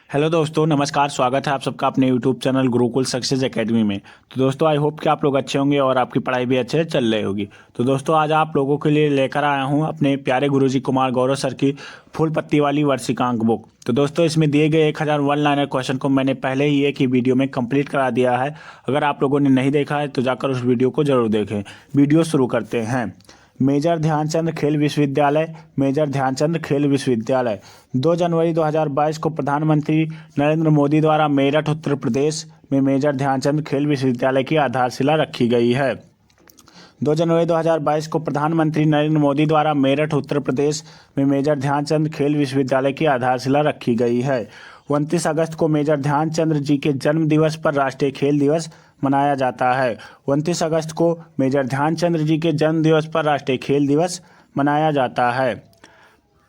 Hello दोस्तों, नमस्कार। स्वागत है आप सबका अपने YouTube channel Gurukul success academy में। तो दोस्तों, आई होप कि आप लोग अच्छे होंगे और आपकी पढ़ाई भी अच्छे चल रही होगी। तो दोस्तों, आज आप लोगों के लिए लेकर आया हूं अपने प्यारे गुरुजी कुमार गौरव सर की फुल पत्ती वाली वर्षिकांक बुक। तो दोस्तों, इसमें दिए गए 1000 वन लाइनर क्वेश्चन को मैंने पहले ही एक ही वीडियो में कंप्लीट करा दिया है। अगर आप लोगों ने नहीं देखा है तो जाकर उस वीडियो को जरूर देखें। वीडियो शुरू करते हैं। मेजर ध्यानचंद खेल विश्वविद्यालय। मेजर ध्यानचंद खेल विश्वविद्यालय 2 जनवरी 2022 को प्रधानमंत्री नरेंद्र मोदी द्वारा मेरठ उत्तर प्रदेश में मेजर ध्यानचंद खेल विश्वविद्यालय की आधारशिला रखी गई है। 2 जनवरी 2022 को प्रधानमंत्री नरेंद्र मोदी द्वारा मेरठ उत्तर प्रदेश में मेजर ध्यानचंद खेल विश्वविद्यालय की आधारशिला रखी गई है। 29 अगस्त को मेजर ध्यानचंद जी के जन्म दिवस पर राष्ट्रीय खेल दिवस मनाया जाता है। 29 अगस्त को मेजर ध्यानचंद जी के जन्म दिवस पर राष्ट्रीय खेल दिवस मनाया जाता है।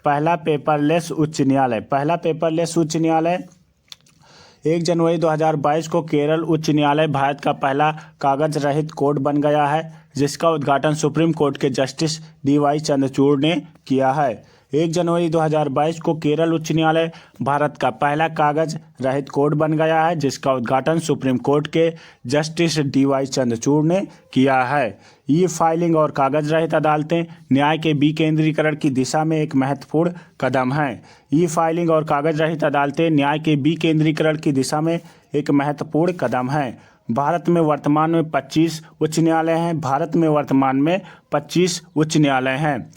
पहला पेपरलेस उच्च न्यायालय। पहला पेपरलेस उच्च न्यायालय 1 जनवरी 2022 को केरल उच्च न्यायालय भारत का पहला कागज रहित कोर्ट बन गया है, जिसका उद्घाटन सुप्रीम कोर्ट के जस्टिस DY चंद्रचूड़ ने किया है। 1 जनवरी 2022 को केरल उच्च न्यायालय भारत का पहला कागज रहित कोर्ट बन गया है, जिसका उद्घाटन सुप्रीम कोर्ट के जस्टिस DY चंद्रचूड़ ने किया है। ई फाइलिंग और कागज रहित अदालतें न्याय के विकेंद्रीकरण की दिशा में एक महत्वपूर्ण कदम हैं। ई फाइलिंग और कागज रहित अदालतें न्याय के विकेंद्रीकरण की दिशा में एक महत्वपूर्ण कदम हैं। भारत में वर्तमान में 25 उच्च न्यायालय हैं। भारत में वर्तमान में 25 उच्च न्यायालय हैं।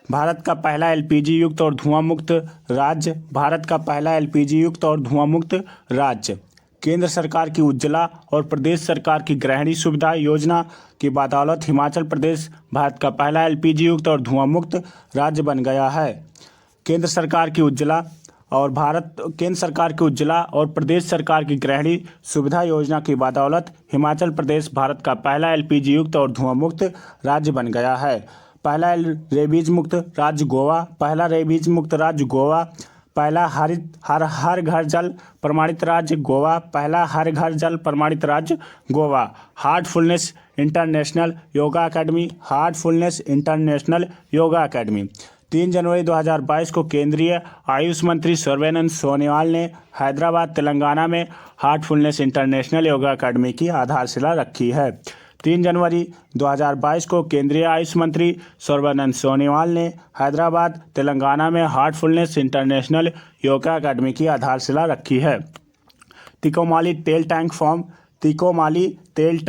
भारत का पहला LPG युक्त और धुआं मुक्त राज्य। भारत का पहला LPG युक्त और धुआं मुक्त राज्य। केंद्र सरकार की उज्ज्वला और प्रदेश सरकार की गृहिणी सुविधा योजना की बदौलत हिमाचल प्रदेश भारत का पहला LPG युक्त और धुआं मुक्त राज्य बन गया है। केंद्र सरकार की उज्ज्वला और प्रदेश सरकार की गृहिणी सुविधा योजना की बदौलत हिमाचल प्रदेश भारत का पहला LPG युक्त और धुआं मुक्त राज्य बन गया है। पहला रेबीज मुक्त राज्य गोवा। पहला रेबीज मुक्त राज्य गोवा। पहला हर घर जल प्रमाणित राज्य गोवा। पहला हर घर जल प्रमाणित राज्य Goa. Heartfulness international yoga academy. Heartfulness international yoga academy 3 जनवरी 2022 को केंद्रीय आयुष मंत्री सर्बानंद सोनोवाल ने हैदराबाद तेलंगाना में हार्टफुलनेस इंटरनेशनल योगा अकेडमी की आधारशिला रखी है। 3 जनवरी 2022 को केंद्रीय आयुष मंत्री सर्बानंद सोनोवाल ने हैदराबाद तेलंगाना में हार्टफुलनेस इंटरनेशनल योगा अकेडमी की आधारशिला रखी है। तिकोमाली तेल टैंक फॉर्म। तिकोमाली तेल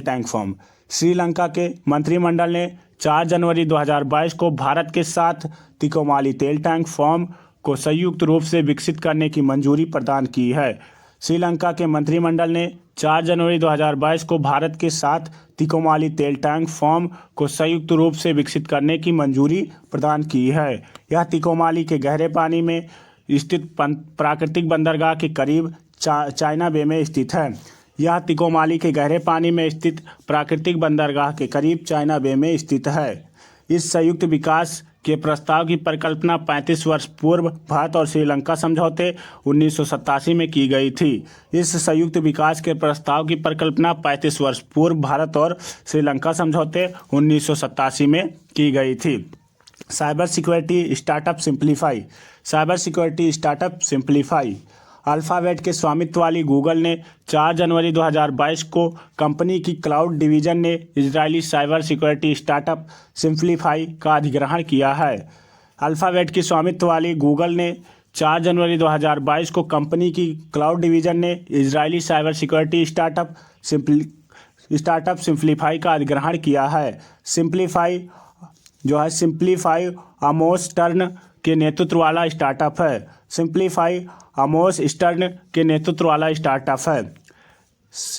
टैंक फॉर्म श्रीलंका के मंत्रिमंडल ने 4 जनवरी 2022 को भारत के साथ तिकोमाली तेल टैंक फॉर्म को संयुक्त रूप से विकसित करने की मंजूरी प्रदान की है। श्रीलंका के मंत्रिमंडल ने 4 जनवरी 2022 को भारत के साथ तिकोमाली तेल टैंक फॉर्म को संयुक्त रूप से विकसित करने की मंजूरी प्रदान की है। यह तिकोमाली के गहरे पानी में स्थित प्राकृतिक बंदरगाह के करीब चाइना बे में स्थित है। यह तिकोमाली के गहरे पानी में स्थित प्राकृतिक बंदरगाह के करीब चाइना बे में स्थित है। इस संयुक्त विकास के प्रस्ताव की परिकल्पना 35 वर्ष पूर्व भारत और श्रीलंका समझौते 1987 में की गई थी। इस संयुक्त विकास के प्रस्ताव की परिकल्पना 35 वर्ष पूर्व भारत और श्रीलंका समझौते 1987 में की गई थी। Cyber security startup simplify. Cyber security startup simplify alphabet के स्वामित्व वाली गूगल ने 4 जनवरी 2022 को कंपनी की क्लाउड डिवीजन ने Israeli cyber security startup simplify का अधिग्रहण किया है। अल्फ़ाबेट की स्वामित्व वाली गूगल ने 4 जनवरी 2022 को कंपनी की क्लाउड डिवीजन ने Israeli cyber security startup simplify का अधिग्रहण किया है। सिंप्लीफाई आमोस टर्न के नेतृत्व वाला स्टार्टअप है। सिंप्लीफाई आमोस स्टर्न के नेतृत्व वाला स्टार्टअप है।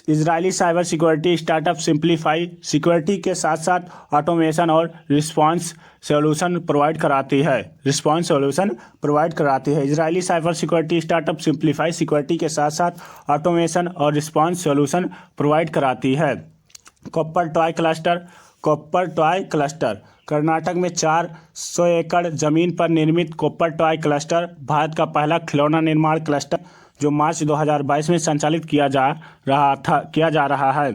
Israeli cyber security startup simplify security के साथ साथ ऑटोमेशन और रिस्पांस सॉल्यूशन प्रोवाइड कराती है। Israeli cyber security startup simplify security के साथ साथ ऑटोमेशन और रिस्पांस सॉल्यूशन प्रोवाइड कराती है। कॉपर टॉय क्लस्टर कर्नाटक में 400 एकड़ जमीन पर निर्मित कॉपर टॉय क्लस्टर भारत का पहला खिलौना निर्माण क्लस्टर जो मार्च 2022 में संचालित किया जा रहा है।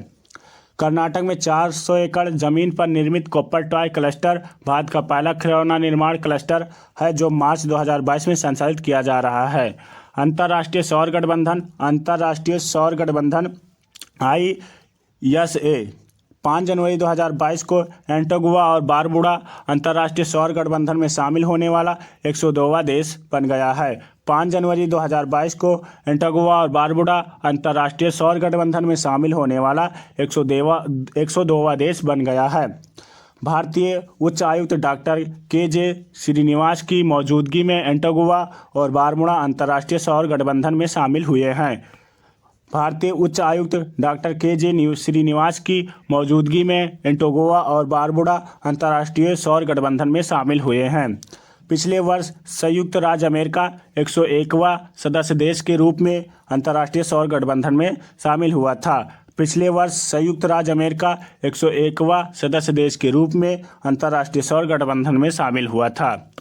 कर्नाटक में 400 एकड़ जमीन पर निर्मित कॉपर टॉय क्लस्टर भारत का पहला खिलौना निर्माण क्लस्टर है जो मार्च 2022 में संचालित किया जा रहा है। अंतर्राष्ट्रीय सौर गठबंधन ISA 5 जनवरी 2022 को एंटीगुआ और बारबुडा अंतर्राष्ट्रीय सौर गठबंधन में शामिल होने वाला 102वां देश बन गया है। 5 जनवरी 2022 को एंटीगुआ और बारबुडा अंतर्राष्ट्रीय सौर गठबंधन में शामिल होने वाला 102वां देश बन गया है। भारतीय उच्च आयुक्त डॉक्टर KJ श्रीनिवास की मौजूदगी में एंटीगुआ और बारबुडा अंतर्राष्ट्रीय सौर गठबंधन में शामिल हुए हैं। भारतीय उच्च आयुक्त डॉक्टर KJ श्रीनिवास की मौजूदगी में एंटीगुआ और बारबुडा अंतर्राष्ट्रीय सौर गठबंधन में शामिल हुए हैं। पिछले वर्ष संयुक्त राज्य अमेरिका 101वां सदस्य देश के रूप में अंतर्राष्ट्रीय सौर गठबंधन में शामिल हुआ था। पिछले वर्ष संयुक्त राज्य अमेरिका 101वां सदस्य देश के रूप में अंतर्राष्ट्रीय सौर गठबंधन में शामिल हुआ था।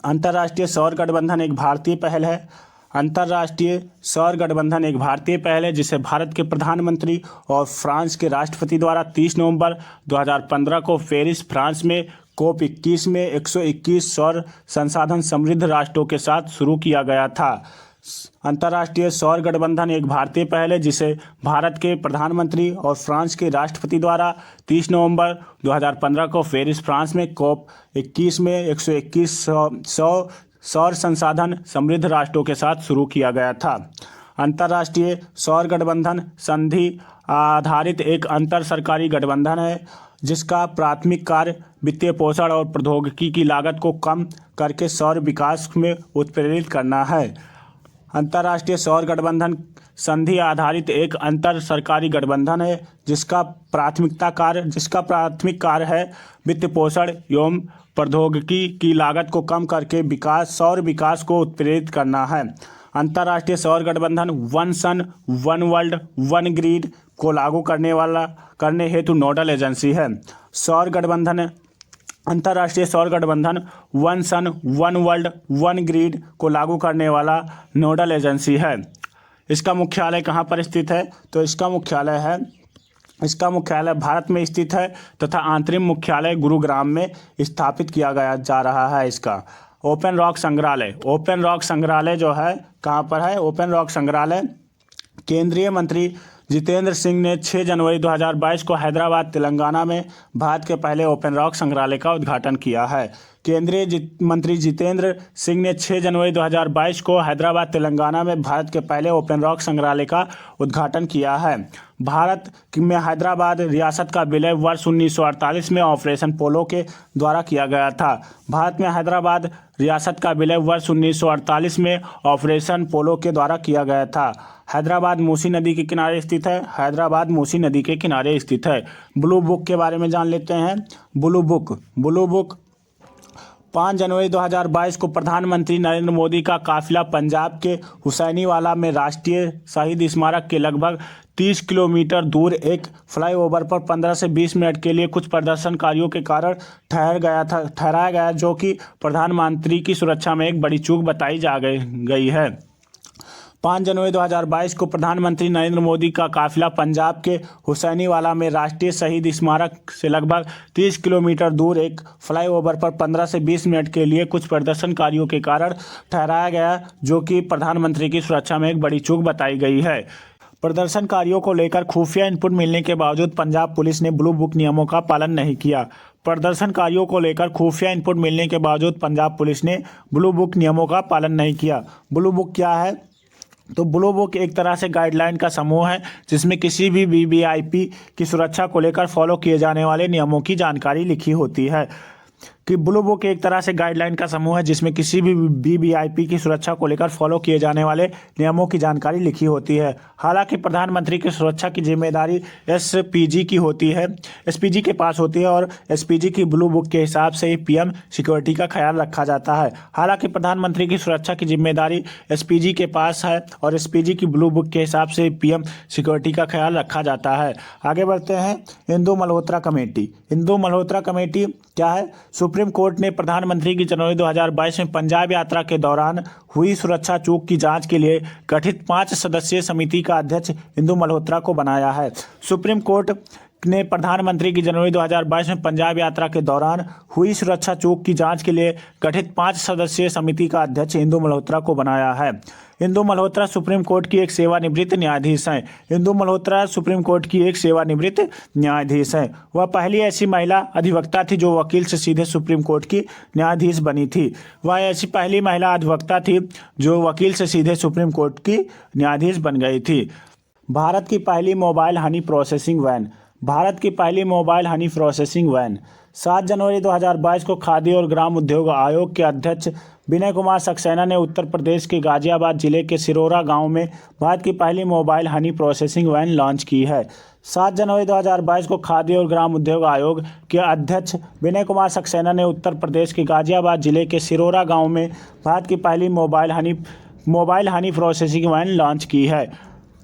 अंतर्राष्ट्रीय सौर गठबंधन एक भारतीय पहल है। अंतर्राष्ट्रीय सौर गठबंधन एक भारतीय पहल है जिसे भारत के प्रधानमंत्री और फ्रांस के राष्ट्रपति द्वारा 30 नवंबर 2015 को पेरिस, फ्रांस में COP21 में 121 सौर संसाधन समृद्ध राष्ट्रों के साथ शुरू किया गया था। अंतर्राष्ट्रीय सौर गठबंधन एक भारतीय पहल है जिसे भारत के प्रधानमंत्री और फ्रांस के राष्ट्रपति द्वारा 30 नवंबर 2015 को पेरिस, फ्रांस में COP21 में 121 सौर संसाधन समृद्ध राष्ट्रों के साथ शुरू किया गया था। अंतर्राष्ट्रीय सौर गठबंधन संधि आधारित एक अंतर सरकारी गठबंधन है जिसका प्राथमिक कार्य वित्तीय पोषण और प्रौद्योगिकी की लागत को कम करके सौर विकास में उत्प्रेरित करना है। अंतर्राष्ट्रीय सौर गठबंधन संधि आधारित एक अंतर सरकारी गठबंधन है जिसका प्राथमिक कार्य है वित्त पोषण एवं प्रौद्योगिकी की लागत को कम करके सौर विकास को उत्प्रेरित करना है। अंतर्राष्ट्रीय सौर गठबंधन one sun one world one grid को लागू करने हेतु नोडल एजेंसी है। अंतर्राष्ट्रीय सौर गठबंधन one sun one world one grid को लागू करने वाला नोडल एजेंसी है। इसका मुख्यालय कहाँ पर स्थित है? तो इसका मुख्यालय भारत में स्थित है तथा आंतरिक मुख्यालय गुरुग्राम में स्थापित किया जा रहा है। इसका ओपन रॉक संग्रहालय जो है कहाँ पर है? ओपन रॉक संग्रहालय केंद्रीय मंत्री जितेंद्र सिंह ने 6 जनवरी 2022 को हैदराबाद, तेलंगाना में भारत के पहले ओपन रॉक संग्रहालय का उद्घाटन किया है। केंद्रीय मंत्री जितेंद्र सिंह ने 6 जनवरी 2022 को हैदराबाद, तेलंगाना में भारत के पहले ओपन रॉक संग्रहालय का उद्घाटन किया है। भारत में हैदराबाद रियासत का विलय वर्ष 1948 में ऑपरेशन पोलो के द्वारा किया गया था। भारत में हैदराबाद रियासत का विलय वर्ष 1948 में ऑपरेशन पोलो के द्वारा किया गया था। हैदराबाद मूसी नदी के किनारे स्थित है। ब्लू बुक के बारे में जान लेते हैं। ब्लू बुक 5 जनवरी 2022 को प्रधानमंत्री नरेंद्र मोदी का काफिला पंजाब के हुसैनीवाला में राष्ट्रीय शहीद स्मारक के लगभग 30 किलोमीटर दूर एक फ्लाईओवर पर 15 से 20 मिनट के लिए कुछ प्रदर्शनकारियों के कारण ठहराया गया जो कि प्रधानमंत्री की सुरक्षा में एक बड़ी चूक बताई जा गई है। 5 जनवरी 2022 को प्रधानमंत्री नरेंद्र मोदी का काफिला पंजाब के हुसैनीवाला में राष्ट्रीय शहीद स्मारक से लगभग 30 किलोमीटर दूर एक फ्लाईओवर पर 15 से 20 मिनट के लिए कुछ प्रदर्शनकारियों के कारण ठहराया गया जो कि प्रधानमंत्री की सुरक्षा में एक बड़ी चूक बताई गई है। प्रदर्शनकारियों को लेकर खुफिया इनपुट मिलने के बावजूद पंजाब पुलिस ने ब्लू बुक नियमों का पालन नहीं किया। प्रदर्शनकारियों को लेकर खुफिया इनपुट मिलने के बावजूद पंजाब पुलिस ने ब्लू बुक नियमों का पालन नहीं किया। ब्लू बुक क्या है? तो ब्लू बुक एक तरह से गाइडलाइन का समूह है जिसमें किसी भी वीवीआईपी की सुरक्षा को लेकर फॉलो किए जाने वाले नियमों की जानकारी लिखी होती है। कि ब्लू बुक एक तरह से गाइडलाइन का समूह है जिसमें किसी भी वीवीआईपी की सुरक्षा को लेकर फॉलो किए जाने वाले नियमों की जानकारी लिखी होती है। हालांकि प्रधानमंत्री की सुरक्षा की जिम्मेदारी एसपीजी की होती है, एसपीजी के पास होती है और एसपीजी की ब्लू बुक के हिसाब से ही पीएम सिक्योरिटी का ख्याल रखा जाता है। हालांकि प्रधानमंत्री की सुरक्षा की जिम्मेदारी एसपीजी के पास है और एसपीजी की ब्लू बुक के हिसाब से पीएम सिक्योरिटी का ख्याल रखा जाता है। आगे बढ़ते हैं। इंदु मल्होत्रा कमेटी क्या है? सुप्रीम सुप्रीम कोर्ट ने प्रधानमंत्री की जनवरी 2022 में पंजाब यात्रा के दौरान हुई सुरक्षा चूक की जांच के लिए गठित 5 सदस्यीय समिति का अध्यक्ष इंदु मल्होत्रा को बनाया है। सुप्रीम कोर्ट ने प्रधानमंत्री की जनवरी 2022 में पंजाब यात्रा के दौरान हुई सुरक्षा चूक की जांच के लिए गठित 5 सदस्यीय समिति का अध्यक्ष इंदु मल्होत्रा को बनाया है। इंदु मल्होत्रा सुप्रीम कोर्ट की एक सेवानिवृत्त न्यायाधीश हैं। इंदु मल्होत्रा सुप्रीम कोर्ट की एक सेवानिवृत्त न्यायाधीश हैं। वह पहली ऐसी महिला अधिवक्ता थी जो वकील से सीधे सुप्रीम कोर्ट की न्यायाधीश बनी थी। वह ऐसी पहली महिला अधिवक्ता थी जो वकील से सीधे सुप्रीम कोर्ट की न्यायाधीश बन गई थी। भारत की पहली mobile honey processing van. Bharat की पहली मोबाइल हनी प्रोसेसिंग वैन 7 जनवरी 2022 को खादी और ग्राम उद्योग आयोग के अध्यक्ष विनय कुमार सक्सेना ने उत्तर प्रदेश के गाजियाबाद जिले के सिरोरा गांव में भारत की पहली mobile honey processing van launch की है। 7 जनवरी 2022 को खादी और ग्राम उद्योग आयोग के अध्यक्ष विनय कुमार सक्सेना ने उत्तर प्रदेश के गाजियाबाद जिले के सिरोरा गांव में भारत की पहली mobile honey processing van launch की है।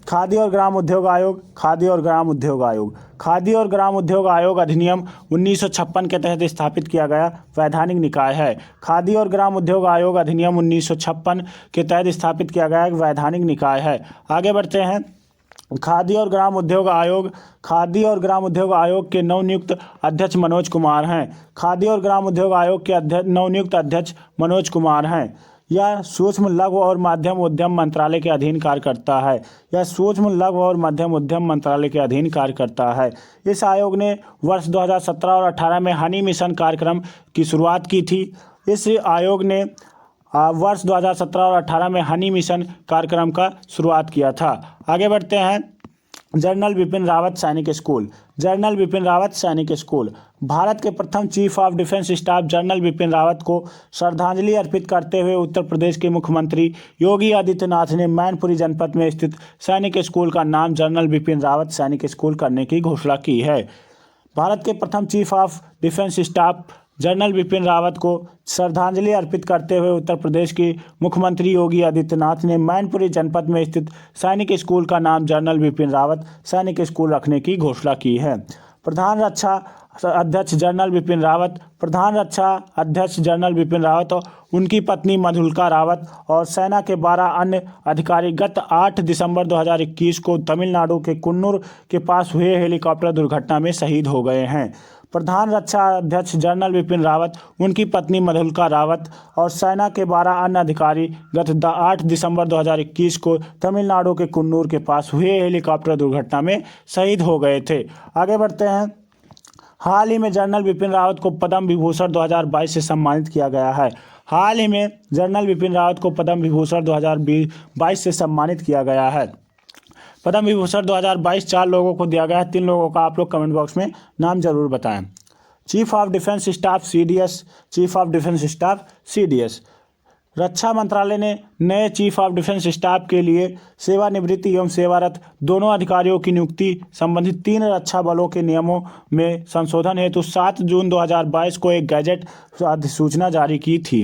खादी और ग्राम उद्योग आयोग। खादी और ग्राम उद्योग आयोग खादी और ग्राम उद्योग आयोग अधिनियम 1956 के तहत स्थापित किया गया वैधानिक निकाय है। खादी और ग्राम उद्योग आयोग अधिनियम 1956 के तहत स्थापित किया गया एक वैधानिक निकाय है। आगे बढ़ते हैं। खादी और ग्राम उद्योग आयोग। खादी और ग्राम उद्योग आयोग के नवनियुक्त अध्यक्ष मनोज कुमार हैं। खादी और ग्राम उद्योग आयोग के नवनियुक्त अध्यक्ष मनोज कुमार हैं। यह सूक्ष्म लघु और मध्यम उद्यम मंत्रालय के अधीन कार्य करता है। यह सूक्ष्म लघु और मध्यम उद्यम मंत्रालय के अधीन कार्य करता है। इस आयोग ने वर्ष 2017 और 18 में हनी मिशन कार्यक्रम की शुरुआत की थी। इस आयोग ने वर्ष 2017 और 18 में हनी मिशन कार्यक्रम का शुरुआत किया था। आगे बढ़ते हैं। जनरल बिपिन रावत सैनिक स्कूल। जनरल बिपिन रावत सैनिक स्कूल भारत के प्रथम chief of defence staff general Bipin Rawat को श्रद्धांजलि अर्पित करते हुए उत्तर प्रदेश के मुख्यमंत्री योगी आदित्यनाथ ने मैनपुरी जनपद में स्थित सैनिक स्कूल का नाम जनरल बिपिन रावत सैनिक स्कूल करने की घोषणा की है। भारत के प्रथम chief of defence staff general Bipin Rawat को श्रद्धांजलि अर्पित करते हुए उत्तर प्रदेश के मुख्यमंत्री योगी आदित्यनाथ ने मैनपुरी जनपद में स्थित सैनिक स्कूल का नाम जनरल बिपिन रावत सैनिक स्कूल रखने की घोषणा की है। प्रधान रक्षा अध्यक्ष जनरल बिपिन रावत। प्रधान रक्षा अध्यक्ष जनरल बिपिन रावत और उनकी पत्नी मधुलिका रावत और सेना के 12 अन्य अधिकारी गत 8 दिसंबर 2021 को तमिलनाडु के कुन्नूर के पास हुए हेलीकॉप्टर दुर्घटना में शहीद हो गए हैं। प्रधान रक्षा अध्यक्ष जनरल बिपिन रावत, उनकी पत्नी मधुलिका रावत और सेना के 12 अन्य अधिकारी गत 8 दिसंबर 2021 को तमिलनाडु के कुन्नूर के पास हुए हेलीकॉप्टर दुर्घटना में शहीद हो गए थे। आगे बढ़ते हैं। हाल ही में जनरल बिपिन रावत को पद्म विभूषण 2022 से सम्मानित किया गया है। हाल ही में जनरल बिपिन रावत को पद्म विभूषण 2022 से सम्मानित किया गया है। पद्म विभूषण 2022 4 लोगों को दिया गया है। 3 लोगों का आप लोग कमेंट बॉक्स में नाम जरूर बताएं। Chief of defence staff CDS। Chief of defence staff CDS। रक्षा मंत्रालय ने नए चीफ ऑफ डिफेंस स्टाफ के लिए सेवानिवृत्त एवं सेवारत दोनों अधिकारियों की नियुक्ति संबंधित 3 रक्षा बलों के नियमों में संशोधन हेतु 7 जून 2022 को एक गैजेट अधिसूचना जारी की थी।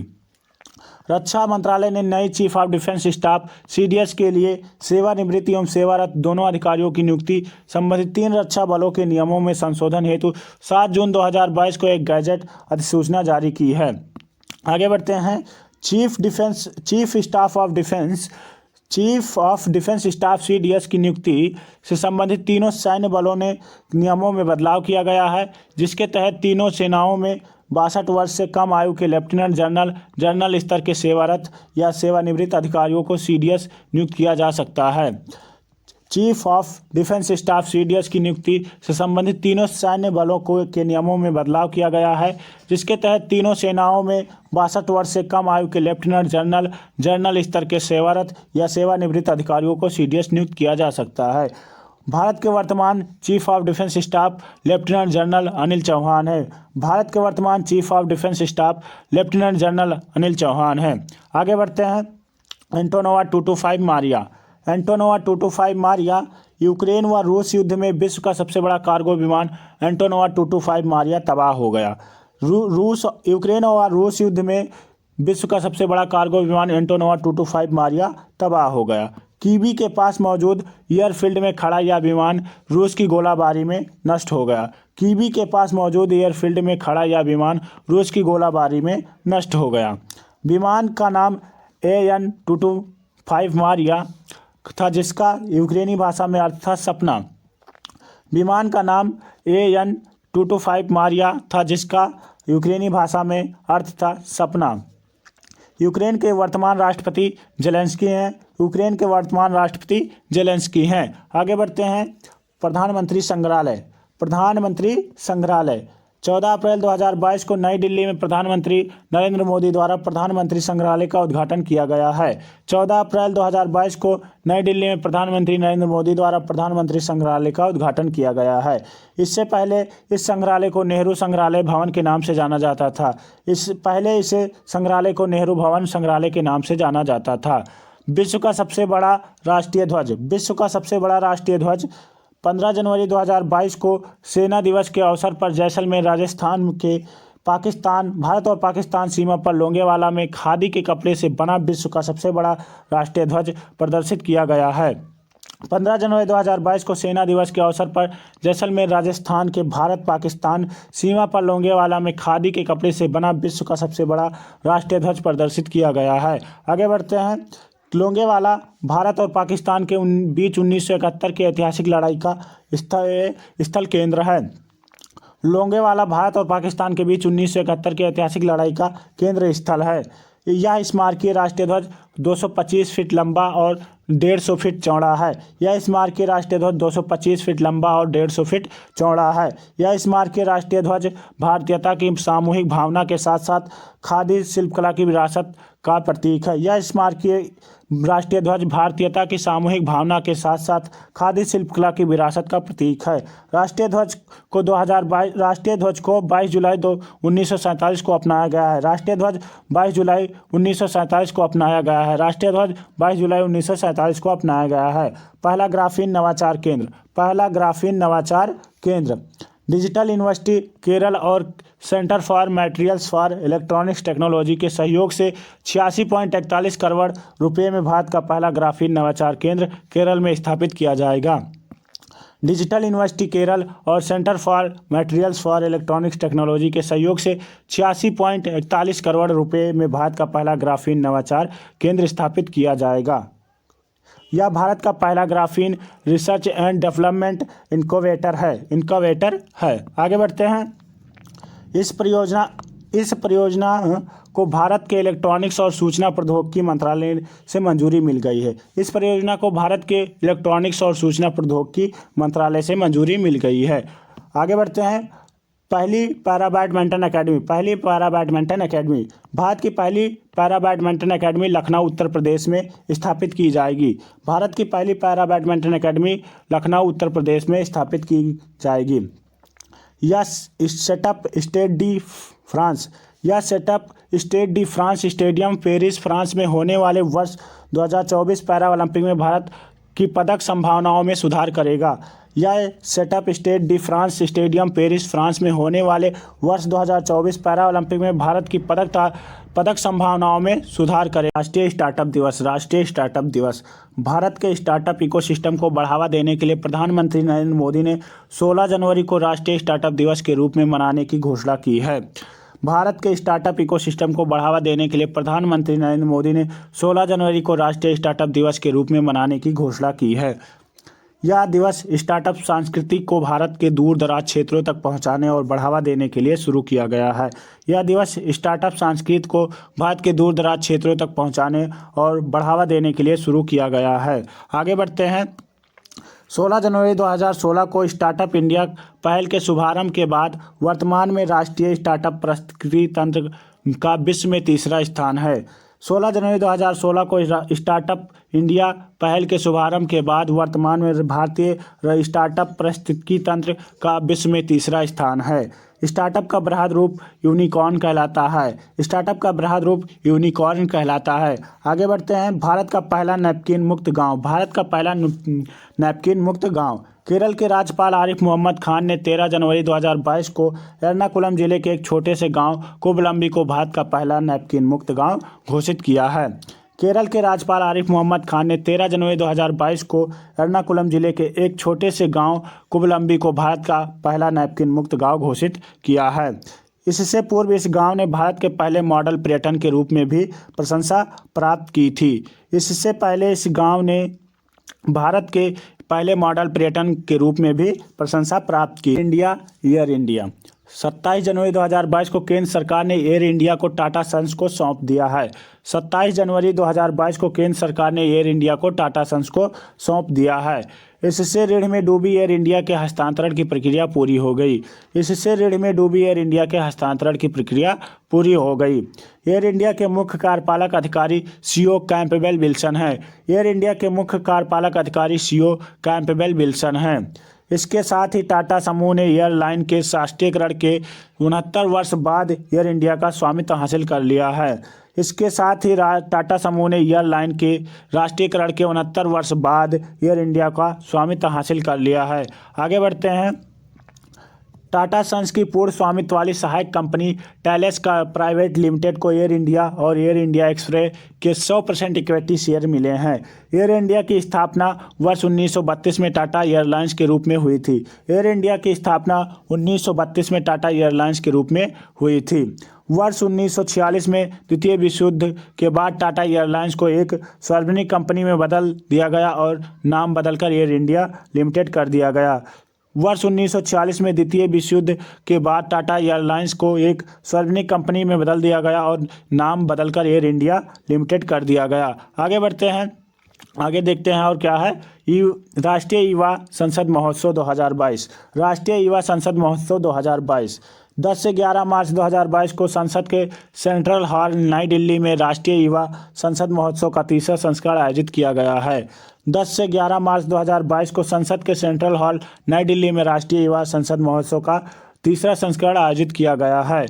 रक्षा मंत्रालय ने नई chief of defence staff CDS के लिए सेवानिवृत्त एवं सेवारत दोनों अधिकारियों की नियुक्ति संबंधित 3 रक्षा बलों के नियमों में संशोधन हेतु 7 जून 2022 को एक गैजेट अधिसूचना जारी की है। आगे बढ़ते हैं। Chief staff of defence staff CDS की नियुक्ति से संबंधित तीनों सैन्य बलों ने नियमों में बदलाव किया गया है, जिसके तहत तीनों सेनाओं में 62 वर्ष से कम आयु के लेफ्टिनेंट जनरल स्तर के सेवारत या सेवानिवृत्त अधिकारियों को CDS नियुक्त किया जा सकता है। Chief of defence staff CDS की नियुक्ति से संबंधित तीनों सैन्य बलों के नियमों में बदलाव किया गया है, जिसके तहत तीनों सेनाओं में 62 वर्ष से कम आयु के लेफ्टिनेंट जनरल स्तर के सेवारत या सेवानिवृत्त अधिकारियों को CDS नियुक्त किया जा सकता है। भारत के वर्तमान chief of defence staff lieutenant general Anil Chauhan है। भारत के वर्तमान chief of defence staff lieutenant general Anil Chauhan है। आगे बढ़ते हैं। Antonov 225 Mriya. Antonov 225 Mriya Ukraine व रूस युद्ध में विश्व का सबसे बड़ा कार्गो विमान एंटोनोवा 225 मारिया तबाह हो गया। यूक्रेन और रूस युद्ध में विश्व का सबसे बड़ा कार्गो विमान एंटोनोवा 225 मारिया तबाह हो गया। कीवी के पास मौजूद एयरफील्ड में खड़ा यह विमान रूस की गोलाबारी में नष्ट हो गया। कीवी के पास मौजूद एयरफील्ड में खड़ा यह विमान रूस की गोलाबारी में नष्ट हो गया। विमान का नाम AN-225 मारिया था, जिसका यूक्रेनी भाषा में अर्थ था सपना। विमान का नाम AN-225 मारिया था, जिसका यूक्रेनी भाषा में अर्थ था सपना। यूक्रेन के वर्तमान राष्ट्रपति जेलेंस्की हैं। यूक्रेन के वर्तमान राष्ट्रपति जेलेंस्की हैं। आगे बढ़ते हैं। प्रधानमंत्री संग्रहालय। प्रधानमंत्री संग्रहालय 14 अप्रैल 2022 को नई दिल्ली में प्रधानमंत्री नरेंद्र मोदी द्वारा प्रधानमंत्री संग्रहालय का उद्घाटन किया गया है। 14 अप्रैल 2022 को नई दिल्ली में प्रधानमंत्री नरेंद्र मोदी द्वारा प्रधानमंत्री संग्रहालय का उद्घाटन किया गया है। इससे पहले इस संग्रहालय को नेहरू संग्रहालय भवन के नाम से जाना जाता था। इस संग्रहालय को नेहरू भवन संग्रहालय के नाम से जाना जाता था। विश्व का सबसे बड़ा राष्ट्रीय ध्वज। विश्व का सबसे बड़ा राष्ट्रीय ध्वज 15 जनवरी 2022 को सेना दिवस के अवसर पर जैसलमेर राजस्थान के भारत और पाकिस्तान सीमा पर लोंगेवाला में खादी के कपड़े से बना विश्व का सबसे बड़ा राष्ट्रीय ध्वज प्रदर्शित किया गया है। 15 जनवरी 2022 को सेना दिवस के अवसर पर जैसलमेर राजस्थान के भारत पाकिस्तान सीमा पर लोंगेवाला में खादी के कपड़े से बना विश्व का सबसे बड़ा राष्ट्रीय ध्वज प्रदर्शित किया गया है। आगे बढ़ते हैं। लोंगेवाला भारत और पाकिस्तान के बीच 1971 के ऐतिहासिक लड़ाई का स्थल केंद्र है। लोंगेवाला भारत और पाकिस्तान के बीच 1971 के ऐतिहासिक लड़ाई का केंद्र स्थल है। यह स्मारकीय राष्ट्रीय ध्वज 225 फीट लंबा और 150 फीट चौड़ा है। यह स्मारकीय राष्ट्रीय ध्वज 225 फीट लंबा और 150 फीट चौड़ा है। यह स्मारकीय राष्ट्रीय ध्वज भारतीयता की सामूहिक भावना के साथ साथ खादी शिल्पकला की विरासत का प्रतीक है। यह स्मारकीय राष्ट्रीय ध्वज भारतीयता की सामूहिक भावना के साथ साथ खादी शिल्पकला की विरासत का प्रतीक है। राष्ट्रीय ध्वज को 22 जुलाई 1947 को अपनाया गया है। राष्ट्रीय ध्वज 22 जुलाई 1947 को अपनाया गया है। राष्ट्रीय ध्वज 22 जुलाई 1947 को अपनाया गया है। पहला ग्राफीन नवाचार केंद्र। पहला ग्राफीन नवाचार केंद्र डिजिटल यूनिवर्सिटी केरल और centre for materials for electronics technology के सहयोग से 86.41 करोड़ रुपए में भारत का पहला ग्राफीन नवाचार केंद्र केरल में स्थापित किया जाएगा। डिजिटल यूनिवर्सिटी केरल और centre for materials for electronics technology के सहयोग से 86.41 करोड़ रुपए में भारत का पहला ग्राफीन नवाचार केंद्र स्थापित किया जाएगा। यह भारत का पहला graphene research and development incubator है। आगे बढ़ते हैं। इस परियोजना को भारत के इलेक्ट्रॉनिक्स और सूचना प्रौद्योगिकी मंत्रालय से मंजूरी मिल गई है। इस परियोजना को भारत के इलेक्ट्रॉनिक्स और सूचना प्रौद्योगिकी मंत्रालय से मंजूरी मिल गई है। आगे बढ़ते हैं। पहली पैरा बैडमिंटन अकेडमी। भारत की पहली para badminton academy Lucknow Uttar Pradesh में स्थापित की जाएगी। भारत की पहली para badminton academy Lucknow Uttar Pradesh में स्थापित की जाएगी। यह setup Stade de France stadium Paris France में होने वाले वर्ष 2024 पैरा ओलंपिक में भारत की पदक संभावनाओं में सुधार करेगा। यह setup Stade de France stadium Paris France में होने वाले वर्ष 2024 पैरा ओलंपिक में भारत की पदक संभावनाओं में सुधार करेगा। राष्ट्रीय स्टार्टअप दिवस भारत के स्टार्टअप इकोसिस्टम को बढ़ावा देने के लिए प्रधानमंत्री नरेंद्र मोदी ने 16 जनवरी को राष्ट्रीय स्टार्टअप दिवस के रूप में मनाने की घोषणा की है। भारत के स्टार्टअप इकोसिस्टम को बढ़ावा देने के लिए प्रधानमंत्री नरेंद्र मोदी ने 16 जनवरी को राष्ट्रीय स्टार्टअप दिवस के रूप में मनाने की घोषणा की है। यह दिवस स्टार्टअप संस्कृति को भारत के दूर दराज क्षेत्रों तक पहुंचाने और बढ़ावा देने के लिए शुरू किया गया है। यह दिवस स्टार्टअप संस्कृति को भारत के दूर दराज क्षेत्रों तक पहुंचाने और बढ़ावा देने के लिए शुरू किया गया है। आगे बढ़ते हैं। 16 जनवरी 2016 को स्टार्टअप इंडिया पहल के शुभारंभ के बाद वर्तमान में राष्ट्रीय स्टार्टअप पारिस्थितिकी तंत्र का विश्व में तीसरा स्थान है। 16 जनवरी 2016 को स्टार्टअप इंडिया पहल के शुभारंभ के बाद वर्तमान में भारतीय स्टार्टअप पारिस्थितिकी तंत्र का विश्व में तीसरा स्थान है। स्टार्टअप का बृहद रूप यूनिकॉर्न कहलाता है। आगे बढ़ते हैं। भारत का पहला नैपकिन मुक्त गांव केरल के राज्यपाल आरिफ मोहम्मद खान ने 13 जनवरी 2022 को एर्नाकुलम जिले के एक छोटे से गांव कुबलंबी को भारत का पहला नैपकिन मुक्त गांव घोषित किया है। केरल के राज्यपाल आरिफ मोहम्मद खान ने 13 जनवरी 2022 को एर्नाकुलम जिले के एक छोटे से गांव कुबलंबी को भारत का पहला नैपकिन मुक्त गांव घोषित किया है। इससे पूर्व इस गांव ने भारत के पहले मॉडल पर्यटन के रूप में भी प्रशंसा प्राप्त की थी। इससे पहले इस गांव ने भारत के पहले मॉडल पर्यटन के रूप में भी प्रशंसा प्राप्त की। इंडिया एयर इंडिया 27 जनवरी 2022 को केंद्र सरकार ने एयर इंडिया को टाटा सन्स को सौंप दिया है। 27 जनवरी 2022 को केंद्र सरकार ने एयर इंडिया को टाटा सन्स को सौंप दिया है। इससे ऋण में डूबी एयर इंडिया के हस्तांतरण की प्रक्रिया पूरी हो गई। इससे ऋण में डूबी एयर इंडिया के हस्तांतरण की प्रक्रिया पूरी हो गई। एयर इंडिया के मुख्य कार्यपालक अधिकारी सीईओ कैंपबेल विल्सन हैं। एयर इंडिया के मुख्य कार्यपालक अधिकारी सीईओ कैंपबेल विल्सन हैं। इसके साथ ही टाटा समूह ने एयरलाइन के राष्ट्रीयकरण के 69 वर्ष बाद एयर इंडिया का स्वामित्व हासिल कर लिया है। इसके साथ ही टाटा समूह ने एयरलाइन के राष्ट्रीयकरण के 69 वर्ष बाद एयर इंडिया का स्वामित्व हासिल कर लिया है। आगे बढ़ते हैं। टाटा सन्स की पूर्ण स्वामित्व वाली सहायक कंपनी टैलेस का प्राइवेट लिमिटेड को एयर इंडिया और एयर इंडिया एक्सप्रेस के 100% इक्विटी शेयर मिले हैं। एयर इंडिया की स्थापना वर्ष 1932 में टाटा एयरलाइंस के रूप में हुई थी। एयर इंडिया की स्थापना 1932 में टाटा एयरलाइंस के रूप में हुई थी। वर्ष 1946 में द्वितीय विश्व युद्ध के बाद टाटा एयरलाइंस को एक सार्वजनिक कंपनी में बदल दिया गया और नाम बदलकर एयर इंडिया लिमिटेड कर दिया गया। वर्ष 1946 में द्वितीय विश्व युद्ध के बाद टाटा एयरलाइंस को एक सार्वजनिक कंपनी में बदल दिया गया और नाम बदलकर एयर इंडिया लिमिटेड कर दिया गया। आगे बढ़ते हैं। आगे देखते हैं और क्या है। राष्ट्रीय युवा संसद महोत्सव 2022। राष्ट्रीय युवा संसद महोत्सव 2022 10 से 11 मार्च 2022 को संसद के सेंट्रल हॉल नई दिल्ली में राष्ट्रीय युवा संसद महोत्सव का तीसरा संस्करण आयोजित किया गया है। 10 से 11 मार्च 2022 को संसद के सेंट्रल हॉल नई दिल्ली में राष्ट्रीय युवा संसद महोत्सव का तीसरा संस्करण आयोजित किया गया है।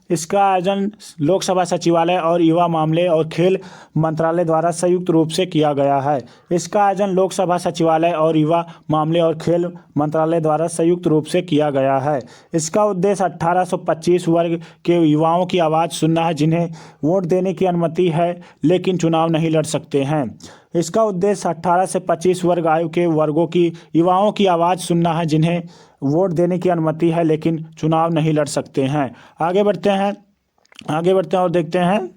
इसका आयोजन लोकसभा सचिवालय और युवा मामले और खेल मंत्रालय द्वारा संयुक्त रूप से किया गया है। इसका आयोजन लोकसभा सचिवालय और युवा मामले और खेल मंत्रालय द्वारा संयुक्त रूप से किया गया है। इसका उद्देश्य 18 से 25 वर्ग के युवाओं की आवाज़ सुनना है, जिन्हें वोट देने की अनुमति है लेकिन चुनाव नहीं लड़ सकते हैं। इसका उद्देश्य 18 से 25 वर्ग आयु के वर्गों की युवाओं की आवाज़ सुनना है, जिन्हें वोट देने की अनुमति है लेकिन चुनाव नहीं लड़ सकते हैं। आगे बढ़ते हैं और देखते हैं।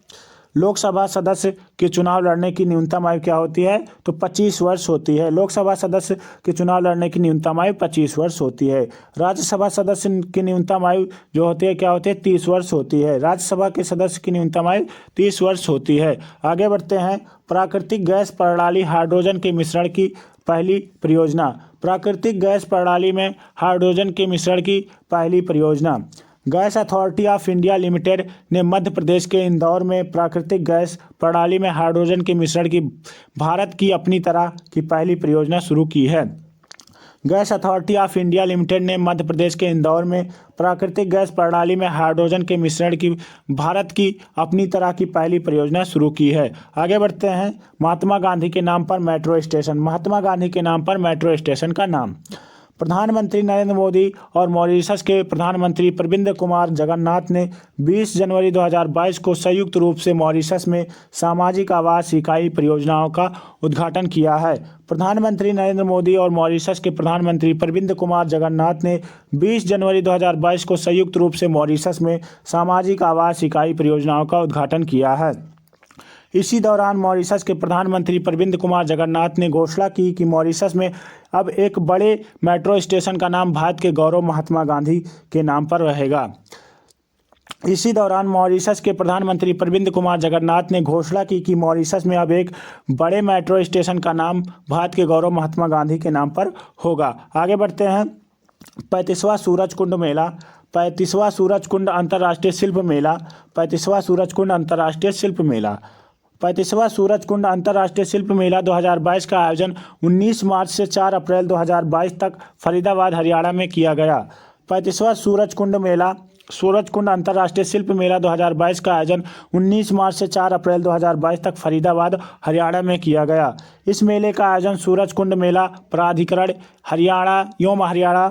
लोकसभा सदस्य के चुनाव लड़ने की न्यूनतम आयु क्या होती है? तो 25 वर्ष होती है। लोकसभा सदस्य के चुनाव लड़ने की न्यूनतम आयु 25 वर्ष होती है। राज्यसभा सदस्य की न्यूनतम आयु जो होती है क्या होती है? 30 वर्ष होती है। राज्यसभा के सदस्य की न्यूनतम आयु 30 वर्ष होती है। आगे बढ़ते हैं। प्राकृतिक गैस प्रणाली हाइड्रोजन के मिश्रण की पहली परियोजना। प्राकृतिक गैस प्रणाली में हाइड्रोजन के मिश्रण की पहली परियोजना। Gas authority of India limited ने मध्य प्रदेश के इंदौर में प्राकृतिक गैस प्रणाली में हाइड्रोजन के मिश्रण की भारत की अपनी तरह की पहली परियोजना शुरू की है। Gas authority of India limited ने मध्य प्रदेश के इंदौर में प्राकृतिक गैस प्रणाली में हाइड्रोजन के मिश्रण की भारत की अपनी तरह की पहली परियोजना शुरू की है। आगे बढ़ते हैं। महात्मा गांधी के नाम पर मेट्रो स्टेशन। महात्मा गांधी के नाम पर मेट्रो स्टेशन का नाम। प्रधानमंत्री नरेंद्र मोदी और मॉरिशस के प्रधानमंत्री प्रविंद कुमार जगन्नाथ ने 20 जनवरी 2022 को संयुक्त रूप से मॉरिशस में सामाजिक आवास इकाई परियोजनाओं का उद्घाटन किया है। प्रधानमंत्री नरेंद्र मोदी और मॉरिशस के प्रधानमंत्री प्रविंद कुमार जगन्नाथ ने 20 जनवरी 2022 को संयुक्त रूप से मॉरिशस में सामाजिक आवास इकाई परियोजनाओं का उद्घाटन किया है। इसी दौरान मॉरिशस के प्रधानमंत्री प्रविंद कुमार जगन्नाथ ने घोषणा की कि मॉरिशस में अब एक बड़े मेट्रो स्टेशन का नाम भारत के गौरव महात्मा गांधी के नाम पर रहेगा। इसी दौरान मॉरिशस के प्रधानमंत्री प्रविंद कुमार जगन्नाथ ने घोषणा की कि मॉरिशस में अब एक बड़े मेट्रो स्टेशन का नाम भारत के गौरव महात्मा गांधी के नाम पर होगा। आगे बढ़ते हैं। 35वां सूरजकुंड मेला। 35वां सूरजकुंड अंतर्राष्ट्रीय शिल्प मेला। 35वां सूरजकुंड अंतर्राष्ट्रीय शिल्प मेला। 35वां सूरजकुंड अंतर्राष्ट्रीय शिल्प मेला 2022 का आयोजन 19 मार्च से 4 अप्रैल 2022 तक फरीदाबाद हरियाणा में किया गया। 35वां सूरजकुंड अंतर्राष्ट्रीय शिल्प मेला 2022 का आयोजन 19 मार्च से 4 अप्रैल 2022 तक फरीदाबाद हरियाणा में किया गया। इस मेले का आयोजन सूरजकुंड मेला प्राधिकरण हरियाणा एवं हरियाणा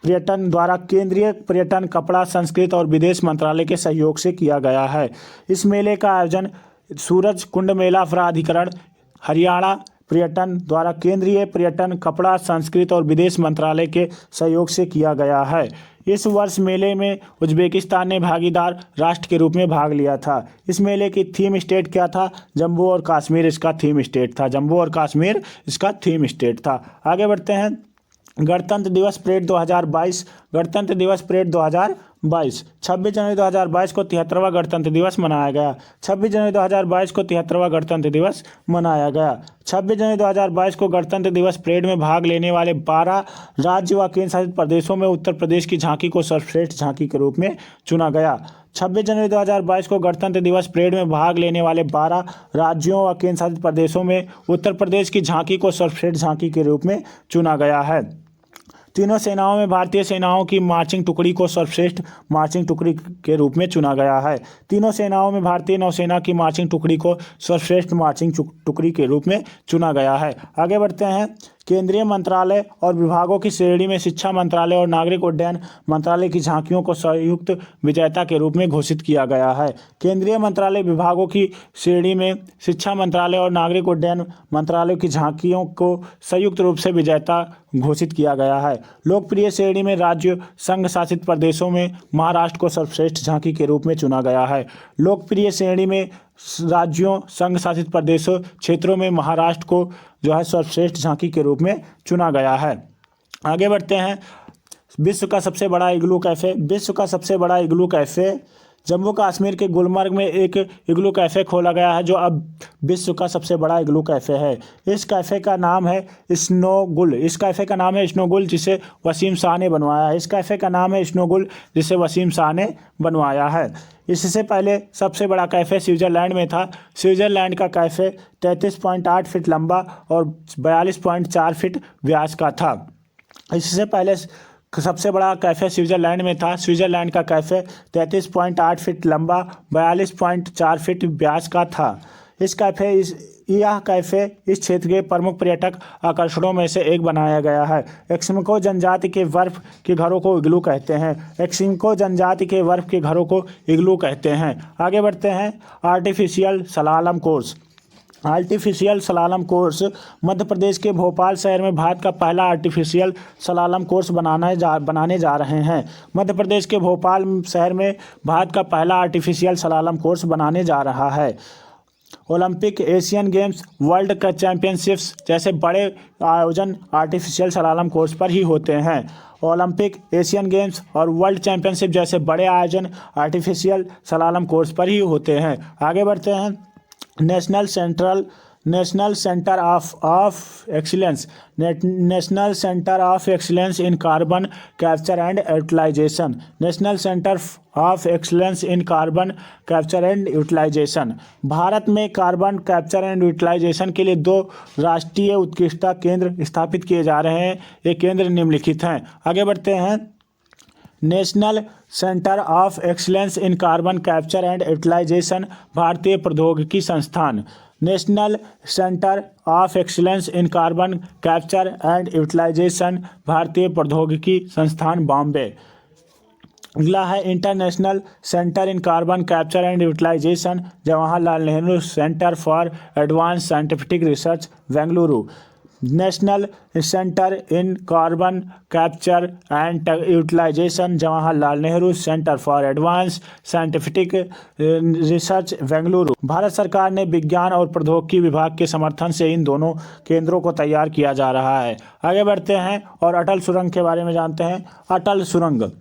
पर्यटन द्वारा केंद्रीय पर्यटन, कपड़ा, संस्कृति और विदेश मंत्रालय के सहयोग से किया गया है। इस मेले का आयोजन सूरज कुंड मेला प्राधिकरण हरियाणा पर्यटन द्वारा केंद्रीय पर्यटन, कपड़ा, संस्कृति और विदेश मंत्रालय के सहयोग से किया गया है। इस वर्ष मेले में उज्बेकिस्तान ने भागीदार राष्ट्र के रूप में भाग लिया था। इस मेले की थीम स्टेट क्या था? जम्मू और कश्मीर इसका थीम स्टेट था। जम्मू और कश्मीर इसका थीम स्टेट था। आगे बढ़ते हैं। गणतंत्र दिवस परेड 2022। गणतंत्र दिवस परेड 2022 26 जनवरी 2022 को 73वां गणतंत्र दिवस मनाया गया। 26 जनवरी 2022 को 73वां गणतंत्र दिवस मनाया गया। 26 जनवरी 2022 को गणतंत्र दिवस परेड में भाग लेने वाले 12 राज्य व केंद्र शासित प्रदेशों में उत्तर प्रदेश की झांकी को सर्वश्रेष्ठ झांकी के रूप में चुना गया। 26 जनवरी 2022 को गणतंत्र दिवस परेड में भाग लेने वाले 12 राज्यों व केंद्र शासित प्रदेशों में उत्तर प्रदेश की झांकी को सर्वश्रेष्ठ झांकी के रूप में चुना गया है। तीनों सेनाओं में भारतीय सेनाओं की मार्चिंग टुकड़ी को सर्वश्रेष्ठ मार्चिंग टुकड़ी के रूप में चुना गया है। तीनों सेनाओं में भारतीय नौसेना की मार्चिंग टुकड़ी को सर्वश्रेष्ठ मार्चिंग टुकड़ी के रूप में चुना गया है। आगे बढ़ते हैं। केंद्रीय मंत्रालय और विभागों की श्रेणी में शिक्षा मंत्रालय और नागरिक उड्डयन मंत्रालय की झांकियों को संयुक्त विजेता के रूप में घोषित किया गया है। केंद्रीय मंत्रालय विभागों की श्रेणी में शिक्षा मंत्रालय और नागरिक उड्डयन मंत्रालय की झांकियों को संयुक्त रूप से विजेता घोषित किया गया है। लोकप्रिय श्रेणी में राज्य संघ शासित प्रदेशों में महाराष्ट्र को सर्वश्रेष्ठ झांकी के रूप में चुना गया है। लोकप्रिय श्रेणी में राज्यों संघ शासित प्रदेशों क्षेत्रों में महाराष्ट्र को जो है सर्वश्रेष्ठ झांकी के रूप में चुना गया है। आगे बढ़ते हैं। विश्व का सबसे बड़ा इग्लू कैफे। विश्व का सबसे बड़ा इग्लू कैफे जम्मू कश्मीर के गुलमर्ग में एक इग्लू कैफ़े खोला गया है, जो अब विश्व का सबसे बड़ा इग्लू कैफ़े है। इस कैफ़े का नाम है स्नोगुल। इस कैफ़े का नाम है स्नोगुल, जिसे वसीम शाह ने बनवाया है। इस कैफ़े का नाम है स्नोगुल, जिसे वसीम शाह ने बनवाया है। इससे पहले सबसे बड़ा कैफ़े स्विट्ज़रलैंड में था। स्विट्ज़रलैंड का कैफ़े 33.8 फीट लंबा और 42.4 फीट व्यास का था। इससे पहले सबसे बड़ा कैफ़े स्विट्ज़रलैंड में था। स्विट्ज़रलैंड का कैफ़े 33.8 फीट लंबा 42.4 फीट व्यास का था। यह कैफ़े इस क्षेत्र के प्रमुख पर्यटक आकर्षणों में से एक बनाया गया है। एस्किमो जनजाति के बर्फ के घरों को इग्लू कहते हैं। एस्किमो जनजाति के बर्फ के घरों को इग्लू कहते हैं। आगे बढ़ते हैं। Artificial slalom course. Artificial slalom course Madhya Pradesh के भोपाल शहर में भारत का पहला आर्टिफिशियल स्लालम कोर्स बनाने जा रहे हैं। मध्य प्रदेश के भोपाल शहर में भारत का पहला आर्टिफिशियल स्लालम कोर्स बनाने जा रहा है। Olympic, Asian games, world cup championships जैसे बड़े आयोजन आर्टिफिशियल स्लालम कोर्स पर ही होते हैं। ओलंपिक, एशियन गेम्स और वर्ल्ड चैंपियनशिप जैसे बड़े आयोजन आर्टिफिशियल स्लालम कोर्स पर ही होते हैं। आगे बढ़ते हैं। National centre of excellence. National centre of excellence in carbon capture and utilisation. National centre of excellence in carbon capture and utilisation. Bharat में कार्बन कैप्चर एंड यूटिलाइजेशन के लिए 2 राष्ट्रीय उत्कृष्टता केंद्र स्थापित किए जा रहे हैं। ये केंद्र निम्नलिखित हैं। आगे बढ़ते हैं। National centre of excellence in carbon capture and utilisation, भारतीय प्रौद्योगिकी संस्थान। National centre of excellence in carbon capture and utilisation, भारतीय प्रौद्योगिकी संस्थान, बॉम्बे। अगला है international centre in carbon capture and utilisation, Jawaharlal Nehru centre for advance scientific research, Bengaluru. National centre in carbon capture and utilisation, Jawaharlal Nehru centre for advance scientific research, Bengaluru. Bharat सरकार ने विज्ञान और प्रौद्योगिकी विभाग के समर्थन से इन दोनों केंद्रों को तैयार किया जा रहा है। आगे बढ़ते हैं और अटल सुरंग के बारे में जानते हैं। अटल सुरंग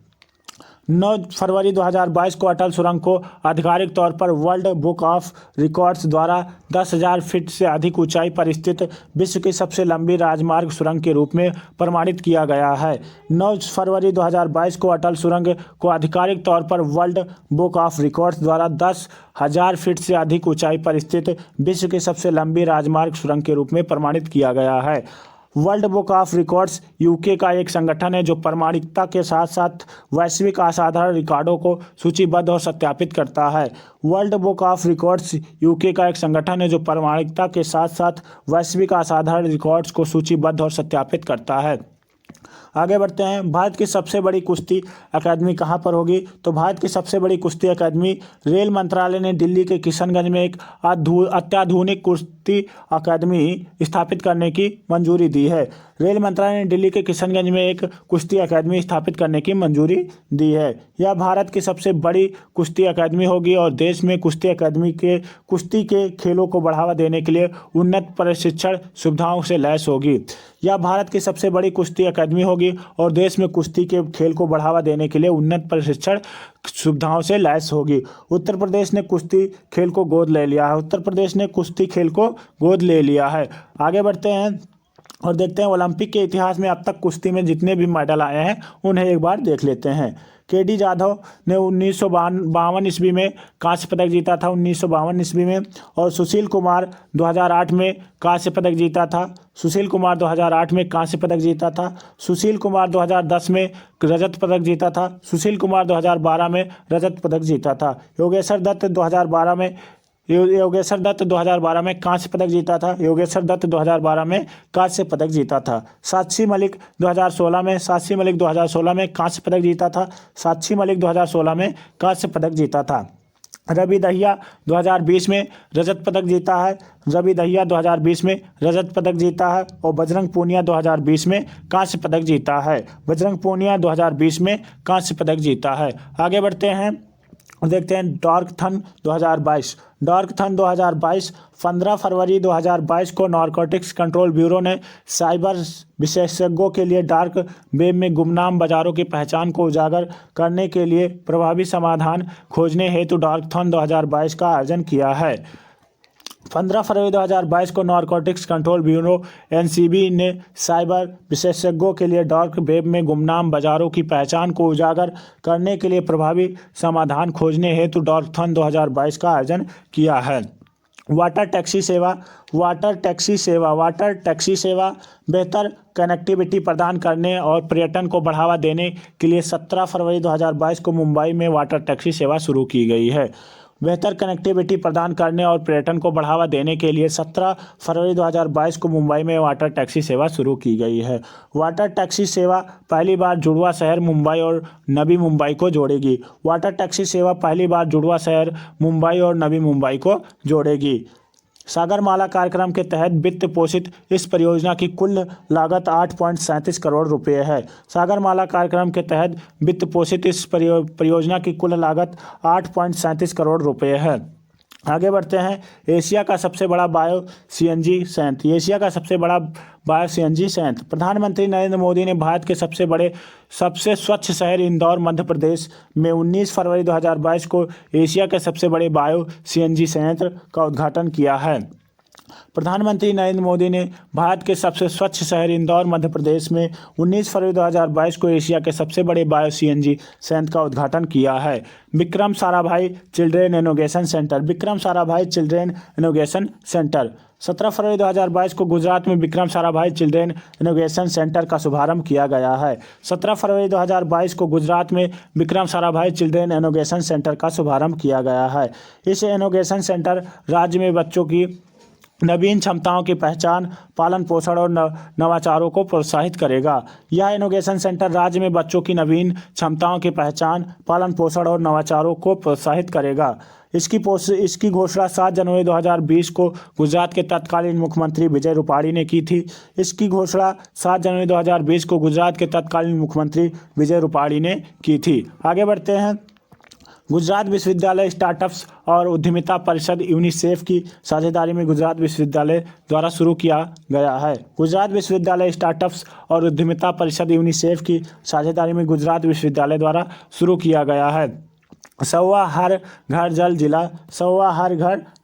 9 फरवरी 2022 को अटल सुरंग को आधिकारिक तौर पर वर्ल्ड बुक ऑफ रिकॉर्ड्स द्वारा 10,000 फीट से अधिक ऊंचाई पर स्थित विश्व की सबसे लंबी राजमार्ग सुरंग के रूप में प्रमाणित किया गया है। 9 फरवरी 2022 को अटल सुरंग को आधिकारिक तौर पर वर्ल्ड बुक ऑफ रिकॉर्ड्स द्वारा 10,000 फीट से अधिक ऊंचाई पर स्थित विश्व की सबसे लंबी राजमार्ग सुरंग के रूप में प्रमाणित किया गया है। World book of records UK का एक संगठन है जो प्रामाणिकता के साथ साथ वैश्विक असाधारण रिकॉर्डों को सूचीबद्ध और सत्यापित करता है। World book of records UK का एक संगठन है जो प्रामाणिकता के साथ साथ वैश्विक असाधारण रिकॉर्ड्स को सूचीबद्ध और सत्यापित करता है। आगे बढ़ते हैं। भारत की सबसे बड़ी कुश्ती अकादमी कहाँ पर होगी? तो भारत की सबसे बड़ी कुश्ती अकादमी, रेल मंत्रालय ने दिल्ली के किशनगंज में एक अत्याधुनिक कुश्ती अकादमी स्थापित करने की मंजूरी दी है। रेल मंत्रालय ने दिल्ली के किशनगंज में एक कुश्ती अकादमी स्थापित करने की मंजूरी दी है। यह भारत की सबसे बड़ी कुश्ती अकादमी होगी और देश में कुश्ती के खेलों को बढ़ावा देने के लिए उन्नत प्रशिक्षण सुविधाओं से लैस होगी। यह भारत की सबसे बड़ी कुश्ती अकादमी होगी और देश में कुश्ती के खेल को बढ़ावा देने के लिए उन्नत प्रशिक्षण सुविधाओं से लैस होगी। उत्तर प्रदेश ने कुश्ती खेल को गोद ले लिया है। उत्तर प्रदेश ने कुश्ती खेल को गोद ले लिया है। आगे बढ़ते हैं और देखते हैं ओलंपिक के इतिहास में अब तक कुश्ती में जितने भी मेडल आए हैं उन्हें एक बार देख लेते हैं। के.डी. जाधव ने 1952 ईस्वी में कांस्य पदक जीता था, 1952 ईस्वी में। और सुशील कुमार 2008 में कांस्य पदक जीता था। सुशील कुमार 2008 में कांस्य पदक जीता था। सुशील कुमार 2010 में रजत पदक जीता था। सुशील कुमार 2012 में रजत पदक जीता था। योगेश्वर दत्त 2012 में कांस्य पदक जीता था। योगेश्वर दत्त 2012 में कांस्य पदक जीता था। साक्षी मलिक 2016 में कांस्य पदक जीता था। साक्षी मलिक 2016 में कांस्य पदक जीता था। रवि दहिया 2020 में रजत पदक जीता है। रवि दहिया 2020 में रजत पदक जीता है। और बजरंग पूनिया 2020 में कांस्य पदक जीता है। बजरंग पूनिया 2020 में कांस्य पदक जीता है। आगे बढ़ते हैं और देखते हैं डॉर्कथन 2022। डॉर्कथन 2022 15 फरवरी 2022 को नारकोटिक्स कंट्रोल ब्यूरो ने साइबर विशेषज्ञों के लिए डार्क वेब में गुमनाम बाजारों की पहचान को उजागर करने के लिए प्रभावी समाधान खोजने हेतु डॉर्कथन 2022 का आयोजन किया है। 15 फरवरी 2022 को नारकोटिक्स कंट्रोल ब्यूरो एनसीबी ने साइबर विशेषज्ञों के लिए डार्क वेब में गुमनाम बाजारों की पहचान को उजागर करने के लिए प्रभावी समाधान खोजने हेतु डॉर्कथन 2022 का आयोजन किया है। वाटर टैक्सी सेवा बेहतर कनेक्टिविटी प्रदान करने और पर्यटन को बढ़ावा देने के लिए 17 फरवरी 2022 को मुंबई में वाटर टैक्सी सेवा शुरू की गई है। बेहतर कनेक्टिविटी प्रदान करने और पर्यटन को बढ़ावा देने के लिए 17 फरवरी 2022 को मुंबई में वाटर टैक्सी सेवा शुरू की गई है। वाटर टैक्सी सेवा पहली बार जुड़वा शहर मुंबई और नवी मुंबई को जोड़ेगी। वाटर टैक्सी सेवा पहली बार जुड़वा शहर मुंबई और नवी मुंबई को जोड़ेगी। सागरमाला कार्यक्रम के तहत वित्त पोषित इस परियोजना की कुल लागत 8.37 करोड़ रुपए है। सागरमाला कार्यक्रम के तहत वित्त पोषित इस परियोजना की कुल लागत 8.37 करोड़ रुपए है। आगे बढ़ते हैं। एशिया का सबसे बड़ा बायो सीएनजी संयंत्र। प्रधानमंत्री नरेंद्र मोदी ने भारत के सबसे स्वच्छ शहर इंदौर मध्य प्रदेश में 19 फरवरी 2022 को एशिया के सबसे बड़े बायो सीएनजी संयंत्र का उद्घाटन किया है। प्रधानमंत्री नरेंद्र मोदी ने भारत के सबसे स्वच्छ शहर इंदौर मध्य प्रदेश में 19 फरवरी 2022 को एशिया के सबसे बड़े बायो सीएनजी संयंत्र का उद्घाटन किया है। Vikram Sarabhai children innovation centre 17 फरवरी 2022 को गुजरात में Vikram Sarabhai children innovation centre का शुभारंभ किया गया है। 17 फरवरी 2022 को गुजरात में Vikram Sarabhai children innovation centre का शुभारंभ किया गया है। इस इनोवेशन सेंटर राज्य में बच्चों की नवीन क्षमताओं की पहचान, पालन पोषण और नवाचारों को प्रोत्साहित करेगा। यह इनोवेशन सेंटर राज्य में बच्चों की नवीन क्षमताओं की पहचान, पालन पोषण और नवाचारों को प्रोत्साहित करेगा। इसकी घोषणा 7 जनवरी 2020 को गुजरात के तत्कालीन मुख्यमंत्री विजय रूपाणी ने की थी। इसकी घोषणा 7 जनवरी 2020 को गुजरात के तत्कालीन मुख्यमंत्री विजय रूपाणी ने की थी। आगे बढ़ते हैं। गुजरात विश्वविद्यालय स्टार्टअप्स और उद्यमिता परिषद यूनिसेफ की साझेदारी में गुजरात विश्वविद्यालय द्वारा शुरू किया गया है। गुजरात विश्वविद्यालय स्टार्टअप्स और उद्यमिता परिषद यूनिसेफ की साझेदारी में गुजरात विश्वविद्यालय द्वारा शुरू किया गया है। सवा हर घर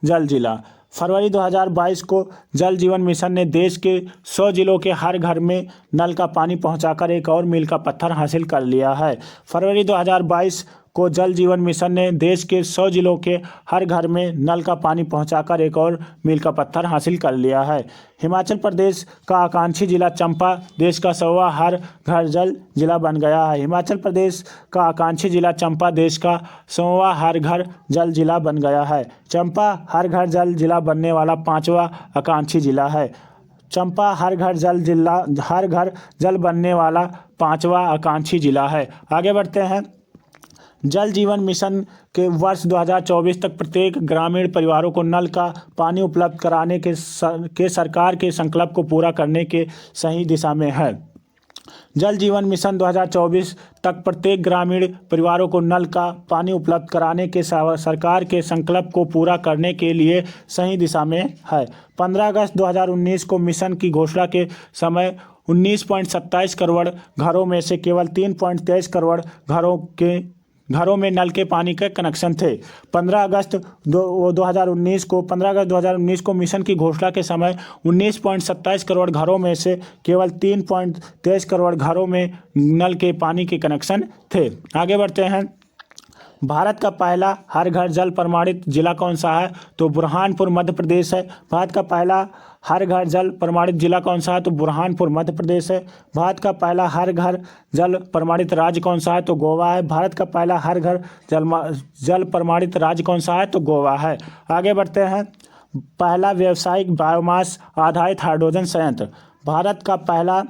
जल जिला फरवरी 2022 को जल जीवन मिशन ने देश के 100 जिलों के हर घर में नल का पानी पहुंचाकर एक और मील का पत्थर हासिल कर लिया है। फरवरी 2022 को जल जीवन मिशन ने देश के 100 जिलों के हर घर में नल का पानी पहुंचाकर एक और मील का पत्थर हासिल कर लिया है। हिमाचल प्रदेश का आकांक्षी जिला चंपा देश का 100वां हर घर जल जिला बन गया है। हिमाचल प्रदेश का आकांक्षी जिला चंपा देश का 100वां हर घर जल जिला बन गया है। चंपा हर घर जल जिला बनने वाला 5वां आकांक्षी जिला है। चंपा हर घर जल बनने वाला 5वां आकांक्षी जिला है। आगे बढ़ते हैं। जल जीवन मिशन के वर्ष 2024 तक प्रत्येक ग्रामीण परिवारों को नल का पानी उपलब्ध कराने के सरकार के संकल्प को पूरा करने के सही दिशा में है। जल जीवन मिशन 2024 तक प्रत्येक ग्रामीण परिवारों को नल का पानी उपलब्ध कराने के सरकार के संकल्प को पूरा करने के लिए सही दिशा में है। 15 अगस्त 2019 को मिशन की घोषणा के समय 19.27 करोड़ घरों में से केवल 3.23 करोड़ घरों में नल के पानी के कनेक्शन थे। 15 अगस्त 2019 को मिशन की घोषणा के समय 19.27 करोड़ घरों में से केवल 3.23 करोड़ घरों में नल के पानी के कनेक्शन थे। आगे बढ़ते हैं। भारत का पहला हर घर जल प्रमाणित जिला कौन सा है? तो बुरहानपुर मध्य प्रदेश है। भारत का पहला हर घर जल प्रमाणित जिला कौन सा है? तो बुरहानपुर मध्य प्रदेश है। भारत का पहला हर घर जल प्रमाणित राज्य कौन सा है? तो गोवा है। भारत का पहला हर घर जल प्रमाणित राज्य कौन सा है? तो गोवा है। आगे बढ़ते हैं। पहला व्यावसायिक बायोमास आधारित हाइड्रोजन संयंत्र। भारत का पहला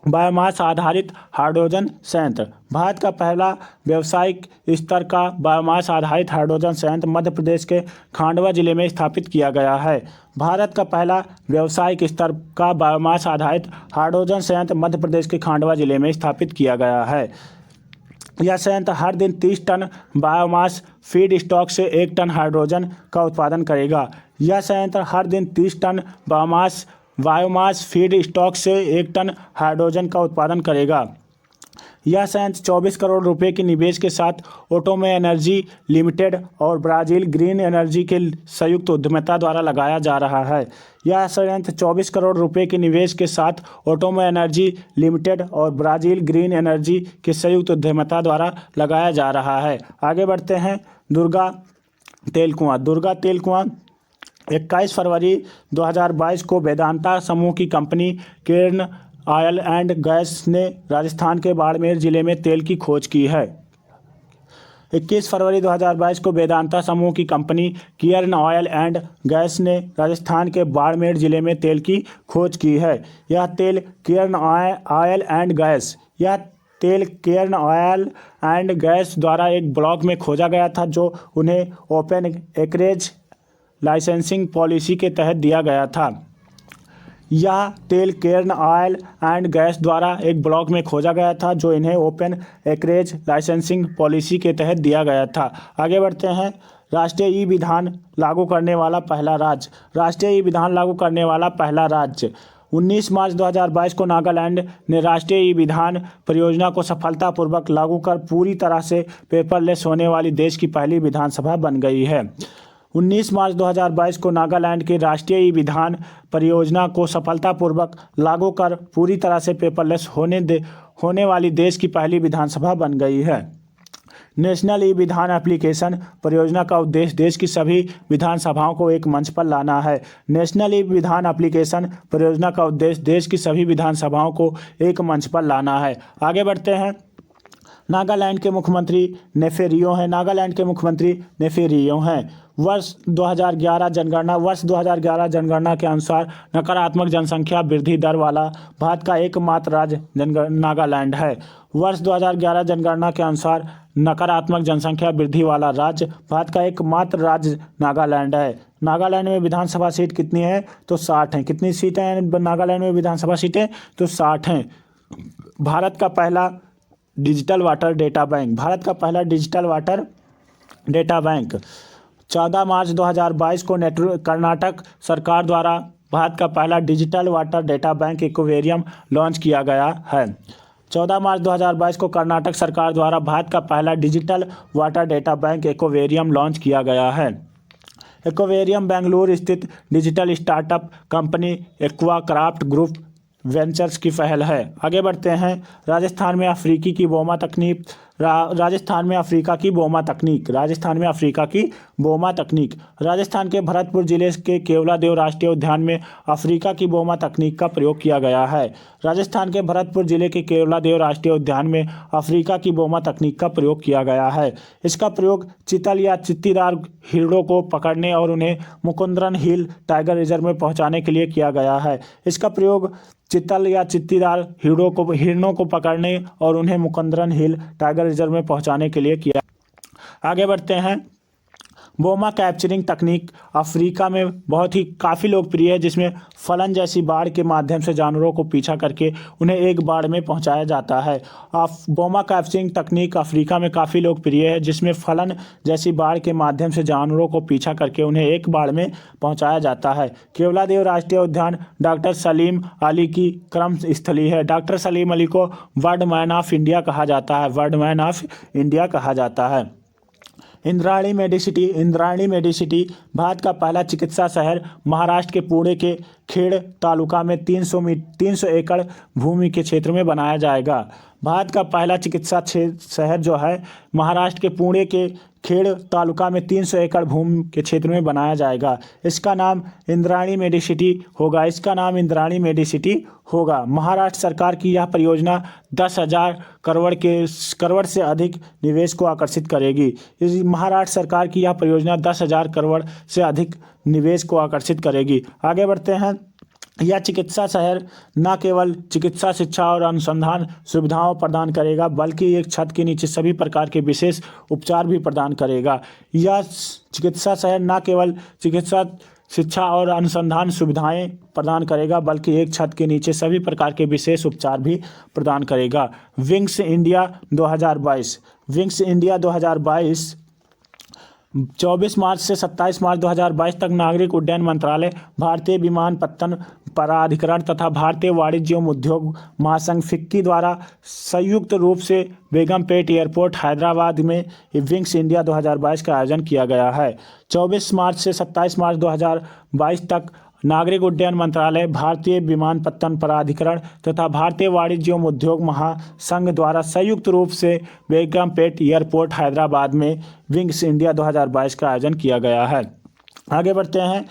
बायोमास आधारित हाइड्रोजन संयंत्र। भारत का पहला व्यावसायिक स्तर का बायोमास आधारित हाइड्रोजन संयंत्र मध्य प्रदेश के खांडवा जिले में स्थापित किया गया है। भारत का पहला व्यावसायिक स्तर का बायोमास आधारित हाइड्रोजन संयंत्र मध्य प्रदेश के खांडवा जिले में स्थापित किया गया है। यह संयंत्र हर दिन 30 टन बायोमास फीड स्टॉक से 1 टन हाइड्रोजन का उत्पादन करेगा। यह संयंत्र हर दिन 30 टन बायोमास फीड स्टॉक से 1 टन हाइड्रोजन का उत्पादन करेगा। यह संयंत्र 24 करोड़ रुपए के निवेश के साथ ओटोमे एनर्जी लिमिटेड और ब्राज़ील ग्रीन एनर्जी के संयुक्त उद्यमिता द्वारा लगाया जा रहा है। यह संयंत्र 24 करोड़ रुपए के निवेश के साथ ओटोमे एनर्जी लिमिटेड और ब्राज़ील ग्रीन एनर्जी के संयुक्त उद्यमिता द्वारा लगाया जा रहा है। आगे बढ़ते हैं। दुर्गा तेल कुआं 21 फरवरी 2022 को वेदांता समूह की company Cairn oil and gas ने राजस्थान के बाड़मेर जिले में तेल की खोज की है। 21 फरवरी 2022 को वेदांता समूह की company Cairn oil and gas ने राजस्थान के बाड़मेर जिले में तेल की खोज की है। यह तेल केर्न ऑयल एंड गैस द्वारा एक ब्लॉक में खोजा गया था जो उन्हें ओपन एक्रेज लाइसेंसिंग पॉलिसी के तहत दिया गया था। यह तेल केर्न ऑयल एंड गैस द्वारा एक ब्लॉक में खोजा गया था जो इन्हें ओपन एक्रेज लाइसेंसिंग पॉलिसी के तहत दिया गया था। आगे बढ़ते हैं। राष्ट्रीय ई विधान लागू करने वाला पहला राज्य 19 मार्च 2022 को नागालैंड ने राष्ट्रीय ई विधान परियोजना को सफलतापूर्वक लागू कर पूरी तरह से पेपरलेस होने वाली देश की पहली विधानसभा बन गई है। 19 मार्च 2022 को नागालैंड की राष्ट्रीय ई विधान परियोजना को सफलतापूर्वक लागू कर पूरी तरह से पेपरलेस होने वाली देश की पहली विधानसभा बन गई है। नेशनल ई विधान एप्लीकेशन परियोजना का उद्देश्य देश की सभी विधानसभाओं को एक मंच पर लाना है। नेशनल ई विधान एप्लीकेशन परियोजना का उद्देश्य देश की सभी विधानसभाओं को एक मंच पर लाना है। आगे बढ़ते हैं। नागालैंड के मुख्यमंत्री नेफेरियो हैं। वर्ष 2011 जनगणना के अनुसार नकारात्मक जनसंख्या वृद्धि दर वाला भारत का एकमात्र राज्य नागालैंड है। वर्ष 2011 जनगणना के अनुसार नकारात्मक जनसंख्या वृद्धि वाला राज्य भारत का एकमात्र राज्य नागालैंड है। नागालैंड में विधानसभा सीट कितनी है? तो 60 हैं। कितनी सीटें हैं नागालैंड में विधानसभा सीटें? तो 60 हैं। भारत का पहला डिजिटल वाटर डेटा बैंक 14 मार्च 2022 को कर्नाटक सरकार द्वारा भारत का पहला digital water data bank aquarium launch किया गया है। 14 मार्च 2022 को कर्नाटक सरकार द्वारा भारत का पहला digital water data bank aquarium launch किया गया है। एक्वेरियम बेंगलुरु स्थित digital startup company Aquacraft group ventures की पहल है। आगे बढ़ते हैं। राजस्थान में अफ्रीका की बोमा तकनीक। राजस्थान में अफ्रीका की बोमा तकनीक। राजस्थान में अफ्रीका की बोमा तकनीक। राजस्थान के भरतपुर जिले के केवलादेव राष्ट्रीय उद्यान में अफ्रीका की बोमा तकनीक का प्रयोग किया गया है। राजस्थान के भरतपुर जिले के केवलादेव राष्ट्रीय उद्यान में अफ्रीका की बोमा तकनीक का प्रयोग किया गया है। इसका प्रयोग चीतल या चित्तीदार हिरणों को पकड़ने और उन्हें मुकुंदरन हिल टाइगर रिजर्व में पहुंचाने के लिए किया गया है। इसका प्रयोग चीतल या चित्तीदार हिरणों को पकड़ने और उन्हें मुकुंदरन हिल टाइगर रिजर्व में पहुंचाने के लिए किया। आगे बढ़ते हैं। बोमा कैप्चरिंग तकनीक अफ्रीका में बहुत ही काफ़ी लोकप्रिय है, जिसमें फलन जैसी बाड़ के माध्यम से जानवरों को पीछा करके उन्हें एक बाड़ में पहुंचाया जाता है। बोमा कैप्चरिंग तकनीक अफ्रीका में काफ़ी लोकप्रिय है, जिसमें फलन जैसी बाड़ के माध्यम से जानवरों को पीछा करके उन्हें एक बाड़ में पहुंचाया जाता है। केवलादेव राष्ट्रीय उद्यान डॉक्टर सलीम अली की कर्म स्थली है। डॉक्टर सलीम अली को बर्ड मैन ऑफ इंडिया कहा जाता है। बर्ड मैन ऑफ इंडिया कहा जाता है। इंद्रायणी मेडिसिटी भारत का पहला चिकित्सा शहर महाराष्ट्र के पुणे के खेड़ तालुका में 300 एकड़ भूमि के क्षेत्र में बनाया जाएगा। भारत का पहला चिकित्सा शहर जो है महाराष्ट्र के पुणे के खेड़ तालुका में 300 एकड़ भूमि के क्षेत्र में बनाया जाएगा। इसका नाम इंद्रायणी मेडिसिटी होगा। महाराष्ट्र सरकार की यह परियोजना 10,000 करोड़ से अधिक निवेश को आकर्षित करेगी। महाराष्ट्र सरकार की यह परियोजना 10,000 करोड़ से अधिक निवेश को आकर्षित करेगी। आगे बढ़ते हैं। यह चिकित्सा शहर न केवल चिकित्सा शिक्षा और अनुसंधान सुविधाओं प्रदान करेगा, बल्कि एक छत के नीचे सभी प्रकार के विशेष उपचार भी प्रदान करेगा। यह चिकित्सा शहर न केवल चिकित्सा शिक्षा और अनुसंधान सुविधाएं प्रदान करेगा, बल्कि एक छत के नीचे सभी प्रकार के विशेष उपचार भी प्रदान करेगा। विंग्स इंडिया 2022 24 मार्च से 27 मार्च 2022 तक नागरिक उड्डयन मंत्रालय, भारतीय विमानपत्तन प्राधिकरण तथा भारतीय वाणिज्य एवं उद्योग महासंघ फिक्की द्वारा संयुक्त रूप से बेगमपेट एयरपोर्ट हैदराबाद में विंग्स इंडिया 2022 का आयोजन किया गया है। 24 मार्च से 27 मार्च 2022 तक नागरिक उड्डयन मंत्रालय, भारतीय विमानपत्तन प्राधिकरण तथा भारतीय वाणिज्य एवं उद्योग महासंघ द्वारा संयुक्त रूप से बेगमपेट एयरपोर्ट हैदराबाद में विंग्स इंडिया 2022 का आयोजन किया गया है। आगे बढ़ते हैं।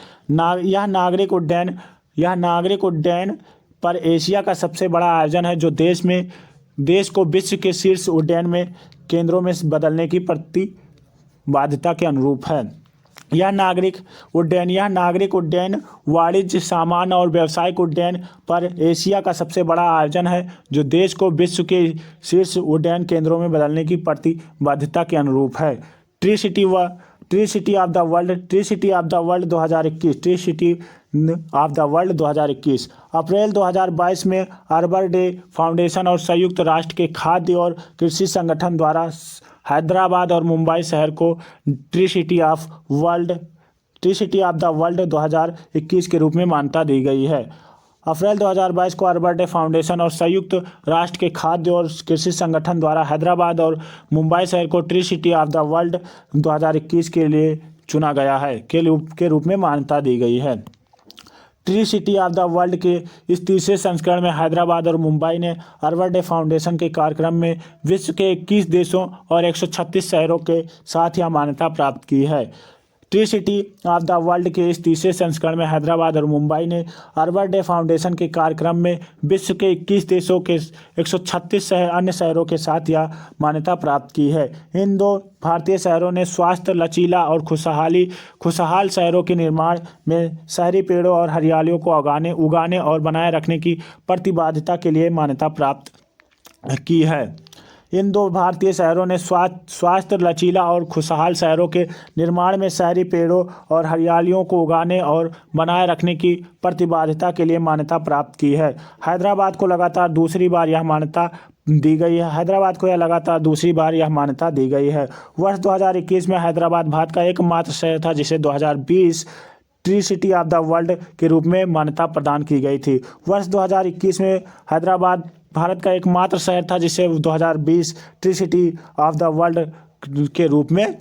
यह नागरिक उड्डयन पर एशिया का सबसे बड़ा आयोजन है, जो देश को विश्व के शीर्ष उड्डयन में केंद्रों में बदलने की प्रतिबद्धता के अनुरूप है। यह नागरिक उड्डयन वाणिज्य, सामान्य और व्यावसायिक उड्डयन पर एशिया का सबसे बड़ा आयोजन है, जो देश को विश्व के शीर्ष उड्डयन केंद्रों में बदलने की प्रतिबद्धता के अनुरूप है। Tree city of the world 2021 अप्रैल 2022 में अर्बन डे फाउंडेशन और संयुक्त राष्ट्र के खाद्य और कृषि संगठन द्वारा हैदराबाद और मुंबई शहर को tree city of the world 2021 के रूप में मान्यता दी गई है। अप्रैल 2022 को अर्बन डे फाउंडेशन और संयुक्त राष्ट्र के खाद्य और कृषि संगठन द्वारा हैदराबाद और मुंबई शहर को tree city of the world 2021 के लिए चुना गया है के रूप में मान्यता दी गई है। Tree city of the world के इस तीसरे संस्करण में हैदराबाद और मुंबई ने अर्बन डे फाउंडेशन के कार्यक्रम में विश्व के 21 देशों और 136 शहरों के साथ यह मान्यता प्राप्त की है। Tree city of the world के इस तीसरे संस्करण में हैदराबाद और मुंबई ने अर्बन डे फाउंडेशन के कार्यक्रम में विश्व के 21 देशों के 136 अन्य शहरों के साथ यह मान्यता प्राप्त की है। इन दो भारतीय शहरों ने स्वास्थ्य, लचीला और खुशहाल शहरों के निर्माण में शहरी पेड़ों और हरियालियों को उगाने और बनाए रखने की प्रतिबद्धता के लिए मान्यता प्राप्त की है। इन दो भारतीय शहरों ने स्वास्थ्य, लचीला और खुशहाल शहरों के निर्माण में शहरी पेड़ों और हरियालियों को उगाने और बनाए रखने की प्रतिबद्धता के लिए मान्यता प्राप्त की है। हैदराबाद को लगातार दूसरी बार यह मान्यता दी गई है। वर्ष 2021 में हैदराबाद भारत का एकमात्र शहर था जिसे 2020 tree city of the world के रूप में मान्यता प्रदान की गई थी। वर्ष 2021 में हैदराबाद भारत का एकमात्र शहर था जिसे 2020 tree city of the world के रूप में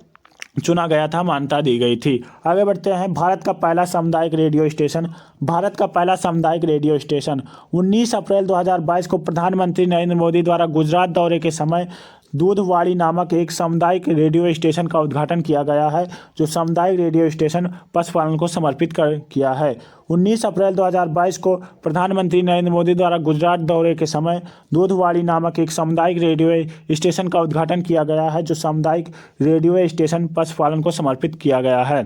चुना गया था, मान्यता दी गई थी। आगे बढ़ते हैं। भारत का पहला सामुदायिक रेडियो स्टेशन। भारत का पहला सामुदायिक रेडियो स्टेशन 19 अप्रैल 2022 को प्रधानमंत्री नरेंद्र मोदी द्वारा गुजरात दौरे के समय दूधवाड़ी नामक एक सामुदायिक रेडियो स्टेशन का उद्घाटन किया गया है, जो सामुदायिक रेडियो स्टेशन पशुपालन को समर्पित किया है। 19 अप्रैल 2022 को प्रधानमंत्री नरेंद्र मोदी द्वारा गुजरात दौरे के समय दूधवाड़ी नामक एक सामुदायिक रेडियो स्टेशन का उद्घाटन किया गया है, जो सामुदायिक रेडियो स्टेशन पशुपालन को समर्पित किया गया है।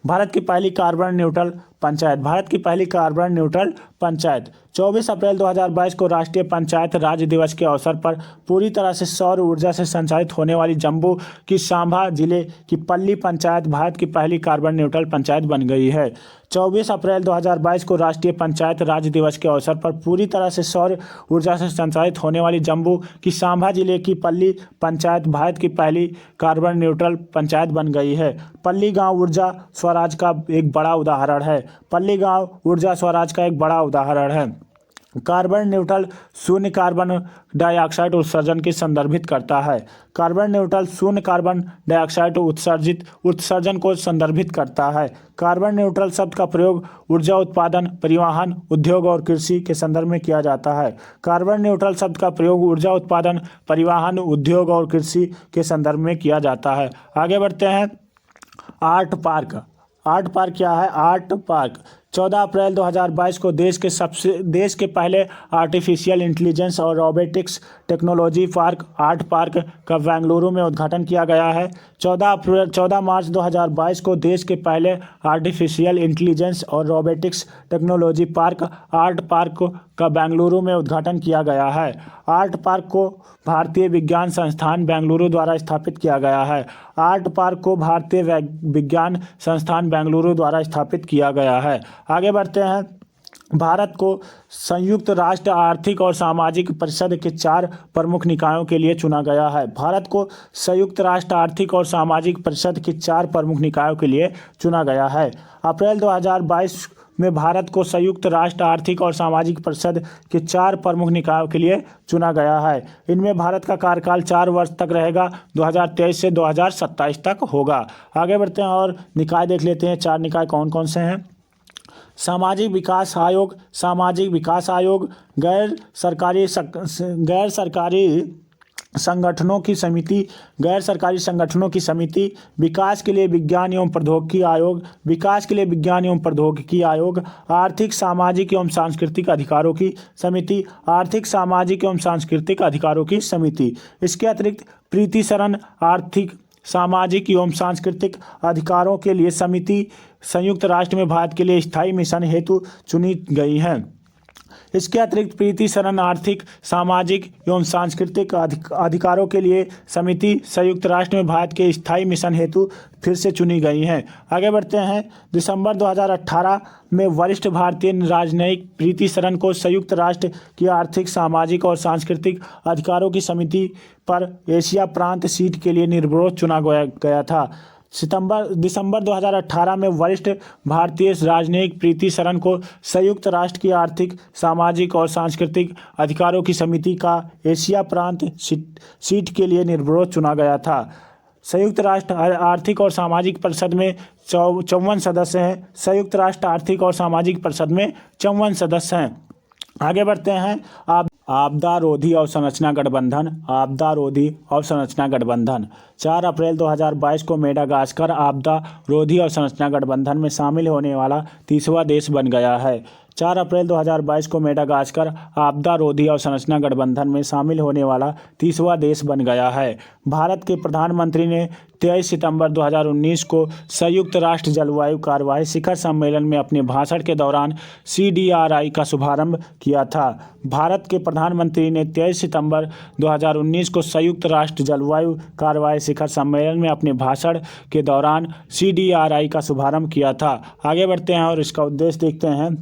भारत की पहली कार्बन न्यूट्रल पंचायत। भारत की पहली कार्बन न्यूट्रल पंचायत 24 अप्रैल 2022 को राष्ट्रीय पंचायत राज दिवस के अवसर पर पूरी तरह से सौर ऊर्जा से संचालित होने वाली जम्मू की सांबा जिले की पल्ली पंचायत भारत की पहली कार्बन न्यूट्रल पंचायत बन गई है। 24 अप्रैल 2022 को राष्ट्रीय पंचायत राज दिवस के अवसर पर पूरी तरह से सौर ऊर्जा से संचालित होने वाली जम्मू की सांबा जिले की पल्ली पंचायत भारत की पहली कार्बन न्यूट्रल पंचायत बन गई है। पल्ली गांव ऊर्जा स्वराज का एक बड़ा उदाहरण है। पल्ली गांव ऊर्जा स्वराज का एक बड़ा उदाहरण है। कार्बन न्यूट्रल शून्य कार्बन डाइऑक्साइड उत्सर्जन की संदर्भित करता है। कार्बन न्यूट्रल शून्य कार्बन डाइऑक्साइड उत्सर्जन को संदर्भित करता है। कार्बन न्यूट्रल शब्द का प्रयोग ऊर्जा उत्पादन, परिवहन, उद्योग और कृषि के संदर्भ में किया जाता है। कार्बन न्यूट्रल शब्द का प्रयोग ऊर्जा उत्पादन, परिवहन, उद्योग और कृषि के संदर्भ में किया जाता है। आगे बढ़ते हैं। Art park. आर्ट पार्क क्या है? आर्ट पार्क 14 अप्रैल 2022 को देश के पहले आर्टिफिशियल इंटेलिजेंस और robotics technology park art park का बेंगलुरु में उद्घाटन किया गया है। 14 मार्च 2022 को देश के पहले आर्टिफिशियल इंटेलिजेंस और robotics technology park art park का बेंगलुरु में उद्घाटन किया गया है। आर्ट पार्क को भारतीय विज्ञान संस्थान बेंगलुरु द्वारा स्थापित किया गया है। आर्ट पार्क को भारतीय विज्ञान संस्थान बेंगलुरु द्वारा स्थापित किया गया है। आगे बढ़ते हैं। भारत को संयुक्त राष्ट्र आर्थिक और सामाजिक परिषद के 4 प्रमुख निकायों के लिए चुना गया है। भारत को संयुक्त राष्ट्र आर्थिक और सामाजिक परिषद के 4 प्रमुख निकायों के लिए चुना गया है। अप्रैल 2022 में भारत को संयुक्त राष्ट्र आर्थिक और सामाजिक परिषद के 4 प्रमुख निकायों के लिए चुना गया है। इनमें भारत का कार्यकाल 4 वर्ष तक रहेगा, 2023 से 2027 तक होगा। आगे बढ़ते हैं और निकाय देख लेते हैं। 4 निकाय कौन कौन से हैं? सामाजिक विकास आयोग, सामाजिक विकास आयोग, गैर सरकारी संगठनों की समिति, गैर सरकारी संगठनों की समिति, विकास के लिए विज्ञान एवं प्रौद्योगिकी आयोग, विकास के लिए विज्ञान एवं प्रौद्योगिकी आयोग, आर्थिक सामाजिक एवं सांस्कृतिक अधिकारों की समिति, आर्थिक सामाजिक एवं सांस्कृतिक अधिकारों की समिति। इसके अतिरिक्त प्रीति शरण आर्थिक सामाजिक एवं सांस्कृतिक अधिकारों के लिए समिति संयुक्त राष्ट्र में भारत के लिए स्थायी मिशन हेतु चुनी गई हैं। इसके अतिरिक्त प्रीति शरण आर्थिक सामाजिक एवं सांस्कृतिक अधिकारों के लिए समिति संयुक्त राष्ट्र में भारत के स्थायी मिशन हेतु फिर से चुनी गई हैं। आगे बढ़ते हैं। दिसंबर 2018 में वरिष्ठ भारतीय राजनयिक प्रीति शरण को संयुक्त राष्ट्र की आर्थिक सामाजिक और सांस्कृतिक अधिकारों की समिति पर एशिया प्रांत सीट के लिए निर्विरोध चुना गया था। दिसंबर 2018 में वरिष्ठ भारतीय राजनयिक प्रीति शरण को संयुक्त राष्ट्र की आर्थिक सामाजिक और सांस्कृतिक अधिकारों की समिति का एशिया प्रांत सीट के लिए निर्विरोध चुना गया था। संयुक्त राष्ट्र आर्थिक और सामाजिक परिषद में 54 सदस्य हैं। संयुक्त राष्ट्र आर्थिक और सामाजिक परिषद में 54 सदस्य हैं। आगे बढ़ते हैं। आपदा रोधी अवसंरचना गठबंधन। आपदा रोधी अवसंरचना गठबंधन 4 अप्रैल 2022 को मेडागास्कर आपदा रोधी अवसंरचना गठबंधन में शामिल होने वाला 30वां देश बन गया है। 4 अप्रैल 2022 को मेडागास्कर आपदा रोधी अवसंरचना गठबंधन में शामिल होने वाला 30वां देश बन गया है। भारत के प्रधानमंत्री ने 23 सितंबर 2019 को संयुक्त राष्ट्र जलवायु कार्यवाही शिखर सम्मेलन में अपने भाषण के दौरान CDRI का शुभारंभ किया था। भारत के प्रधानमंत्री ने 23 सितंबर 2019 को संयुक्त राष्ट्र जलवायु कार्यवाही शिखर सम्मेलन में अपने भाषण के दौरान CDRI का शुभारंभ किया था। आगे बढ़ते हैं और इसका उद्देश्य देखते हैं।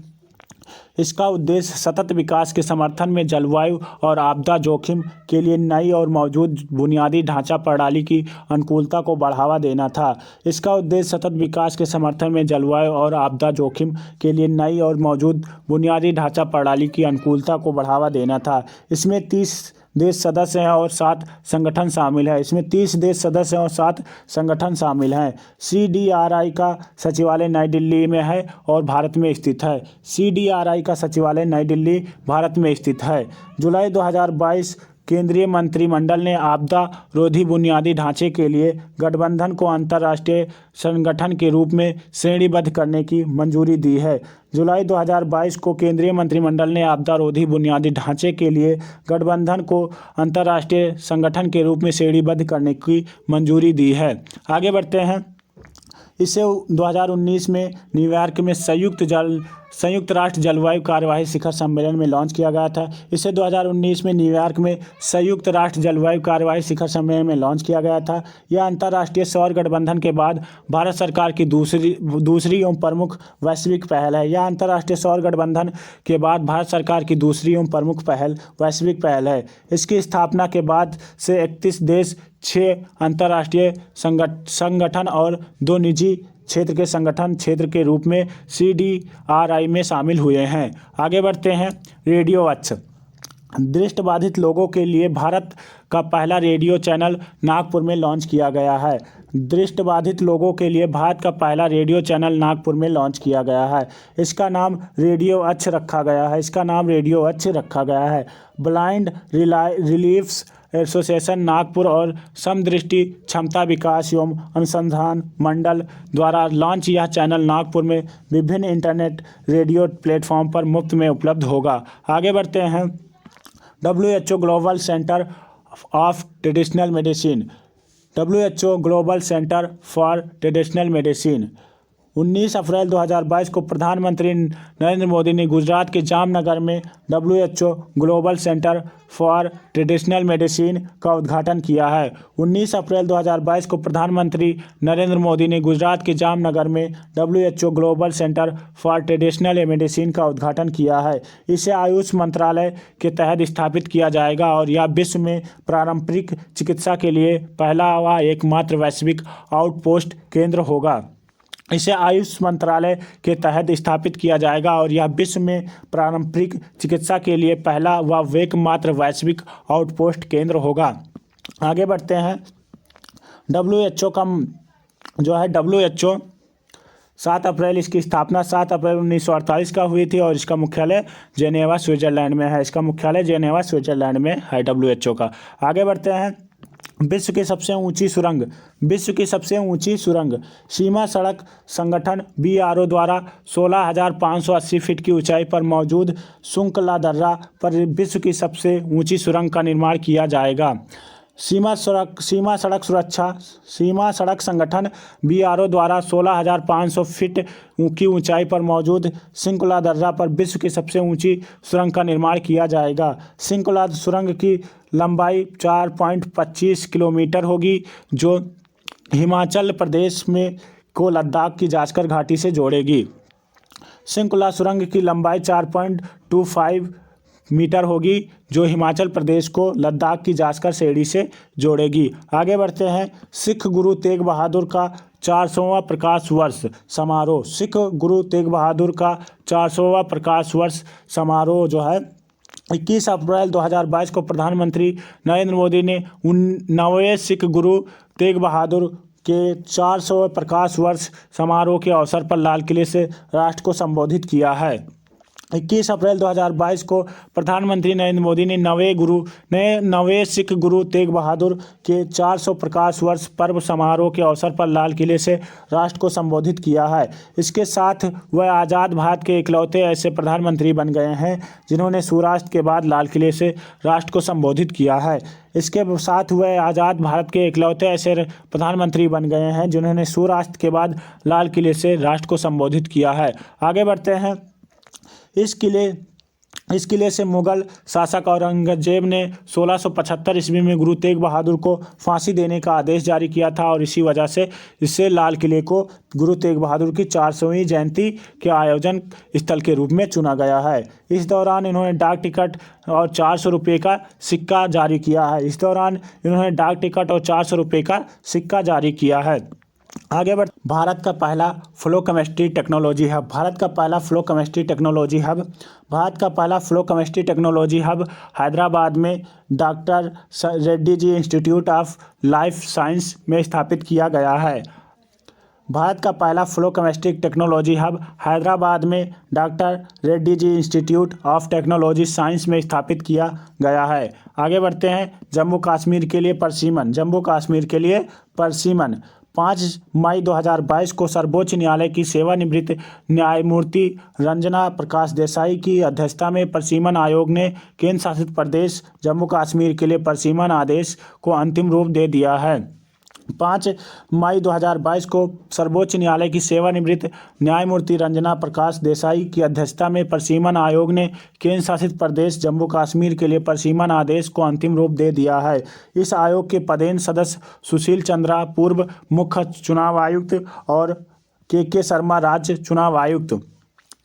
इसका उद्देश्य सतत विकास के समर्थन में जलवायु और आपदा जोखिम के लिए नई और मौजूद बुनियादी ढांचा प्रणाली की अनुकूलता को बढ़ावा देना था। इसका उद्देश्य सतत विकास के समर्थन में जलवायु और आपदा जोखिम के लिए नई और मौजूद बुनियादी ढांचा प्रणाली की अनुकूलता को बढ़ावा देना था। इसमें 30 देश सदस्य हैं और 7 संगठन शामिल है। इसमें 30 देश सदस्य हैं और 7 संगठन शामिल हैं। CDRI का सचिवालय नई दिल्ली में है और भारत में स्थित है। CDRI का सचिवालय नई दिल्ली, भारत में स्थित है। जुलाई 2022 केंद्रीय मंत्रिमंडल ने आपदा रोधी बुनियादी ढांचे के लिए गठबंधन को अंतर्राष्ट्रीय संगठन के रूप में श्रेणीबद्ध करने की मंजूरी दी है। जुलाई 2022 को केंद्रीय मंत्रिमंडल ने आपदा रोधी बुनियादी ढांचे के लिए गठबंधन को अंतर्राष्ट्रीय संगठन के रूप में श्रेणीबद्ध करने की मंजूरी दी है। आगे बढ़ते हैं। इसे 2019 में न्यूयॉर्क में संयुक्त राष्ट्र जलवायु कार्यवाही शिखर सम्मेलन में लॉन्च किया गया था। इसे 2019 में न्यूयॉर्क में संयुक्त राष्ट्र जलवायु कार्यवाही शिखर सम्मेलन में लॉन्च किया गया था। यह अंतर्राष्ट्रीय सौर गठबंधन के बाद भारत सरकार की दूसरी एवं प्रमुख वैश्विक पहल है। यह अंतर्राष्ट्रीय सौर गठबंधन के बाद भारत सरकार की दूसरी एवं प्रमुख वैश्विक पहल है। इसकी स्थापना के बाद से 31 देश, 6 अंतर्राष्ट्रीय संगठन और 2 निजी क्षेत्र के संगठन क्षेत्र के रूप में CDRI में शामिल हुए हैं। आगे बढ़ते हैं। रेडियो अक्ष। दृष्टिबाधित लोगों के लिए भारत का पहला रेडियो चैनल नागपुर में लॉन्च किया गया है। दृष्टिबाधित लोगों के लिए भारत का पहला रेडियो चैनल नागपुर में लॉन्च किया गया है। इसका नाम रेडियो अक्ष रखा गया है। ब्लाइंड रिलीफ्स एसोसिएशन नागपुर और समदृष्टि क्षमता विकास एवं अनुसंधान मंडल द्वारा लॉन्च यह चैनल नागपुर में विभिन्न इंटरनेट रेडियो प्लेटफॉर्म पर मुफ्त में उपलब्ध होगा। आगे बढ़ते हैं। WHO global centre of traditional medicine. WHO global centre for traditional medicine 19 अप्रैल 2022 को प्रधानमंत्री नरेंद्र मोदी ने गुजरात के जामनगर में WHO global centre for traditional medicine का उद्घाटन किया है। 19 अप्रैल 2022 को प्रधानमंत्री नरेंद्र मोदी ने गुजरात के जामनगर में WHO global centre for traditional medicine का उद्घाटन किया है। इसे आयुष मंत्रालय के तहत स्थापित किया जाएगा और यह विश्व में पारंपरिक चिकित्सा के लिए पहला व एकमात्र वैश्विक आउटपोस्ट केंद्र होगा। इसे आयुष मंत्रालय के तहत स्थापित किया जाएगा और यह विश्व में पारंपरिक चिकित्सा के लिए पहला व एकमात्र वैश्विक आउटपोस्ट केंद्र होगा। आगे बढ़ते हैं। WHO का जो है WHO 7 अप्रैल इसकी स्थापना 7 अप्रैल 1948 का हुई थी और इसका मुख्यालय जेनेवा स्विट्जरलैंड में है। WHO का। आगे बढ़ते हैं। विश्व की सबसे ऊंची सुरंग सीमा सड़क संगठन BRO द्वारा 16,580 फीट की ऊंचाई पर मौजूद सुंकला दर्रा पर विश्व की सबसे ऊंची सुरंग का निर्माण किया जाएगा। सीमा सड़क संगठन BRO द्वारा 16,500 फीट की ऊंचाई पर मौजूद सिंकुला दर्रा पर विश्व की सबसे ऊंची सुरंग का निर्माण किया जाएगा। सिंकुला सुरंग की लंबाई 4.25 किलोमीटर होगी, जो हिमाचल प्रदेश में को लद्दाख की जास्कर घाटी से जोड़ेगी। सिंकुला सुरंग की लंबाई 4.25 मीटर होगी, जो हिमाचल प्रदेश को लद्दाख की जास्कर श्रेणी से जोड़ेगी। आगे बढ़ते हैं। सिख गुरु तेग बहादुर का 400वां प्रकाश वर्ष समारोह। सिख गुरु तेग बहादुर का 400वां प्रकाश वर्ष समारोह जो है 21 अप्रैल 2022 को प्रधानमंत्री नरेंद्र मोदी ने 9वें सिख गुरु तेग बहादुर के 400वें प्रकाश वर्ष समारोह के अवसर पर लाल किले से राष्ट्र को संबोधित किया है। 21 अप्रैल 2022 को प्रधानमंत्री नरेंद्र मोदी ने 9वें सिख गुरु तेग बहादुर के 400 प्रकाश वर्ष पर्व समारोह के अवसर पर लाल किले से राष्ट्र को संबोधित किया है। इसके साथ वह आज़ाद भारत के इकलौते ऐसे प्रधानमंत्री बन गए हैं जिन्होंने सूर्यास्त के बाद लाल किले से राष्ट्र को संबोधित किया है। इसके साथ वह आज़ाद भारत के इकलौते ऐसे प्रधानमंत्री बन गए हैं जिन्होंने सूर्यास्त के बाद लाल किले से राष्ट्र को संबोधित किया है। आगे बढ़ते हैं। इस किले से मुगल शासक औरंगजेब ने 1675 ईस्वी में गुरु तेग बहादुर को फांसी देने का आदेश जारी किया था और इसी वजह से इससे लाल किले को गुरु तेग बहादुर की 400वीं जयंती के आयोजन स्थल के रूप में चुना गया है। इस दौरान इन्होंने डाक टिकट और 400 रुपये का सिक्का जारी किया है। आगे बढ़ भारत का पहला flow chemistry technology hub. Bharat का पहला flow chemistry technology hub Bharat का पहला flow chemistry technology hub Hyderabad में doctor Reddy ji institute of life science में स्थापित किया गया है। भारत का पहला flow chemistry technology hub Hyderabad में doctor Reddy ji institute of technology science में स्थापित किया गया है। आगे बढ़ते हैं। जम्मू कश्मीर के लिए परसिमन। जम्मू कश्मीर के लिए परसिमन 5 मई 2022 को सर्वोच्च न्यायालय की सेवानिवृत्त न्यायमूर्ति रंजना प्रकाश देसाई की अध्यक्षता में परसिमन आयोग ने केंद्र शासित प्रदेश जम्मू कश्मीर के लिए परसिमन आदेश को अंतिम रूप दे दिया है। 5 मई 2022 को सर्वोच्च न्यायालय की सेवानिवृत्त न्यायमूर्ति रंजना प्रकाश देसाई की अध्यक्षता में परसिमन आयोग ने केंद्र शासित प्रदेश जम्मू कश्मीर के लिए परसिमन आदेश को अंतिम रूप दे दिया है। इस आयोग के पदेन सदस्य सुशील चंद्रा पूर्व मुख्य चुनाव आयुक्त और के शर्मा राज्य चुनाव आयुक्त।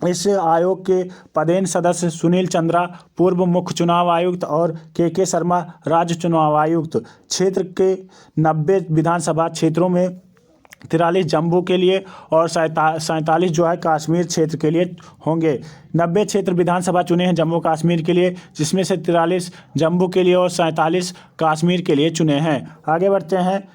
इस आयोग के पदेन सदस्य सुनील चंद्रा पूर्व मुख्य चुनाव आयुक्त और के शर्मा राज्य चुनाव आयुक्त क्षेत्र के 90 विधानसभा क्षेत्रों में 43 जम्मू के लिए और 47 जो है कश्मीर क्षेत्र के लिए होंगे। 90 क्षेत्र विधानसभा चुने हैं जम्मू कश्मीर के लिए, जिसमें से 43 जम्मू के लिए और 47 कश्मीर के लिए चुने हैं। आगे बढ़ते हैं।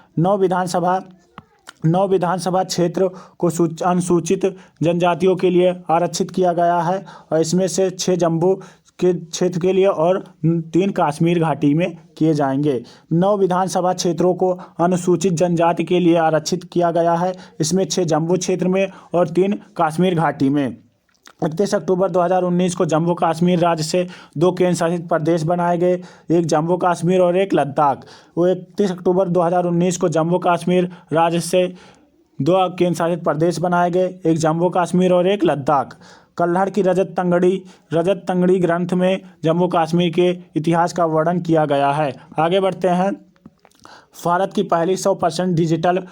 9 विधानसभा क्षेत्र को अनुसूचित जनजातियों के लिए आरक्षित किया गया है और इसमें से 6 जम्मू के क्षेत्र के लिए और 3 कश्मीर घाटी में किए जाएंगे। 9 विधानसभा क्षेत्रों को अनुसूचित जनजाति के लिए आरक्षित किया गया है, इसमें 6 जम्मू क्षेत्र में और 3 कश्मीर घाटी में। 31 अक्टूबर 2019 को जम्मू कश्मीर राज्य से 2 केंद्र शासित प्रदेश बनाए गए, एक जम्मू कश्मीर और एक लद्दाख। वो 31 अक्टूबर 2019 को जम्मू कश्मीर राज्य से 2 केंद्र शासित प्रदेश बनाए गए, एक जम्मू कश्मीर और एक लद्दाख। कल्हड़ की रजत तंगड़ी ग्रंथ में जम्मू कश्मीर के इतिहास का वर्णन किया गया है। आगे बढ़ते हैं। भारत की पहली 100% डिजिटल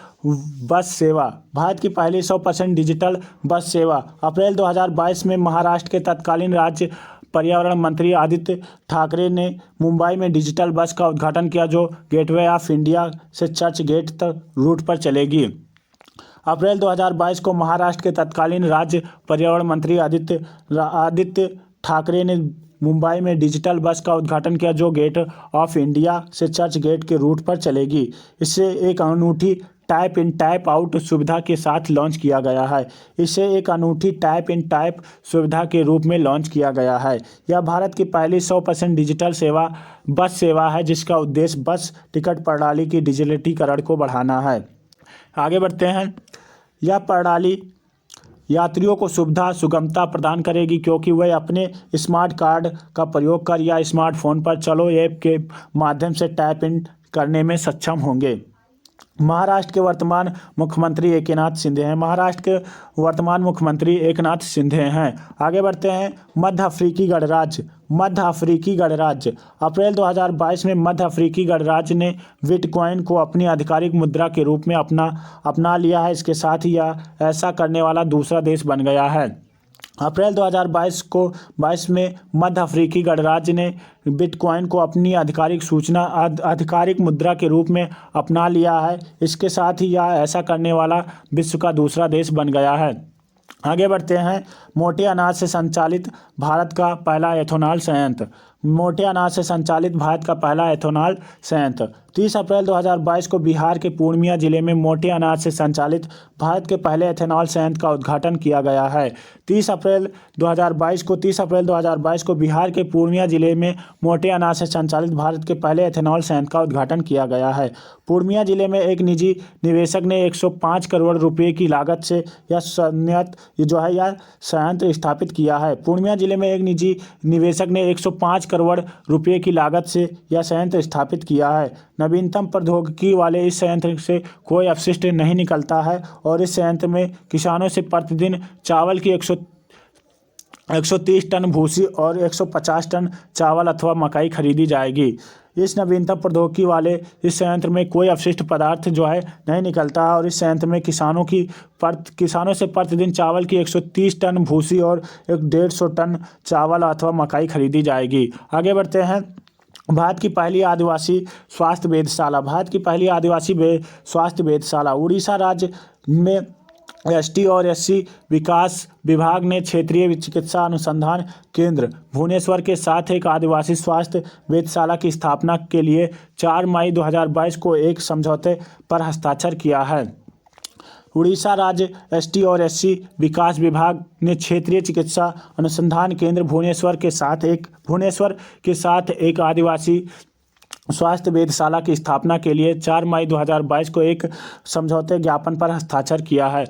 बस सेवा। भारत की पहली 100% डिजिटल बस सेवा अप्रैल 2022 में महाराष्ट्र के तत्कालीन राज्य पर्यावरण मंत्री आदित्य ठाकरे ने मुंबई में डिजिटल बस का उद्घाटन किया, जो गेटवे ऑफ इंडिया से चर्च गेट तक रूट पर चलेगी। अप्रैल 2022 को महाराष्ट्र के तत्कालीन राज्य पर्यावरण मंत्री आदित्य ठाकरे ने मुंबई में डिजिटल बस का उद्घाटन किया, जो गेट ऑफ इंडिया से चर्च गेट के रूट पर चलेगी। इसे एक अनूठी टाइप इन टाइप आउट सुविधा के साथ लॉन्च किया गया है। इसे एक अनूठी टाइप इन टाइप सुविधा के रूप में लॉन्च किया गया है। यह भारत की पहली 100% डिजिटल बस सेवा है, जिसका उद्देश्य बस टिकट प्रणाली की डिजिटलीकरण को बढ़ाना है। आगे बढ़ते हैं। यह प्रणाली यात्रियों को सुगमता प्रदान करेगी, क्योंकि वे अपने स्मार्ट कार्ड का प्रयोग कर या स्मार्टफोन पर चलो ऐप के माध्यम से टाइप इन करने में सक्षम होंगे। महाराष्ट्र के वर्तमान मुख्यमंत्री एकनाथ शिंदे हैं। आगे बढ़ते हैं। मध्य अफ्रीकी गणराज्य अप्रैल 2022 में मध्य अफ्रीकी गणराज्य ने बिटकॉइन को अपनी आधिकारिक मुद्रा के रूप में अपना लिया है। इसके साथ ही यह ऐसा करने वाला दूसरा देश बन गया है। अप्रैल 2022 में मध्य अफ्रीकी गणराज्य ने बिटकॉइन को अपनी आधिकारिक मुद्रा के रूप में अपना लिया है। इसके साथ ही यह ऐसा करने वाला विश्व का दूसरा देश बन गया है। आगे बढ़ते हैं। मोटे अनाज से संचालित भारत का पहला एथेनॉल संयंत्र। 30 अप्रैल 2022 को बिहार के पूर्णिया जिले में मोटे अनाज से संचालित भारत के पहले एथेनॉल संयंत्र का उद्घाटन किया गया है। 30 अप्रैल 2022 को बिहार के पूर्णिया जिले में मोटे अनाज से संचालित भारत के पहले एथेनॉल संयंत्र का उद्घाटन किया गया है। पूर्णिया जिले में एक निजी निवेशक ने 105 करोड़ रुपये की लागत से यह संयंत्र स्थापित किया है। पूर्णिया जिले में एक निजी निवेशक ने 105 करोड़ रुपये की लागत से यह संयंत्र स्थापित किया है। नवीनतम प्रौद्योगिकी वाले इस संयंत्र से कोई अपशिष्ट नहीं निकलता है और इस संयंत्र में किसानों से प्रतिदिन चावल की 130 टन भूसी और 150 टन चावल अथवा मकई खरीदी जाएगी। इस नवीनतम प्रौद्योगिकी वाले इस संयंत्र में कोई अपशिष्ट पदार्थ नहीं निकलता है और इस संयंत्र में किसानों से प्रतिदिन चावल की 130 टन भूसी और 150 टन चावल अथवा मकई खरीदी जाएगी। आगे बढ़ते हैं। भारत की पहली आदिवासी स्वास्थ्य वेधशाला। भारत की पहली आदिवासी स्वास्थ्य वेधशाला। उड़ीसा राज्य में एसटी और एससी विकास विभाग ने क्षेत्रीय चिकित्सा अनुसंधान केंद्र भुवनेश्वर के साथ एक आदिवासी स्वास्थ्य वेधशाला की स्थापना के लिए 4 मई 2022 को एक समझौते पर हस्ताक्षर किया है। उड़ीसा राज्य एसटी और एससी विकास विभाग ने क्षेत्रीय चिकित्सा अनुसंधान केंद्र भुवनेश्वर के साथ एक आदिवासी स्वास्थ्य वेधशाला की स्थापना के लिए 4 मई 2022 को एक समझौते ज्ञापन पर हस्ताक्षर किया है।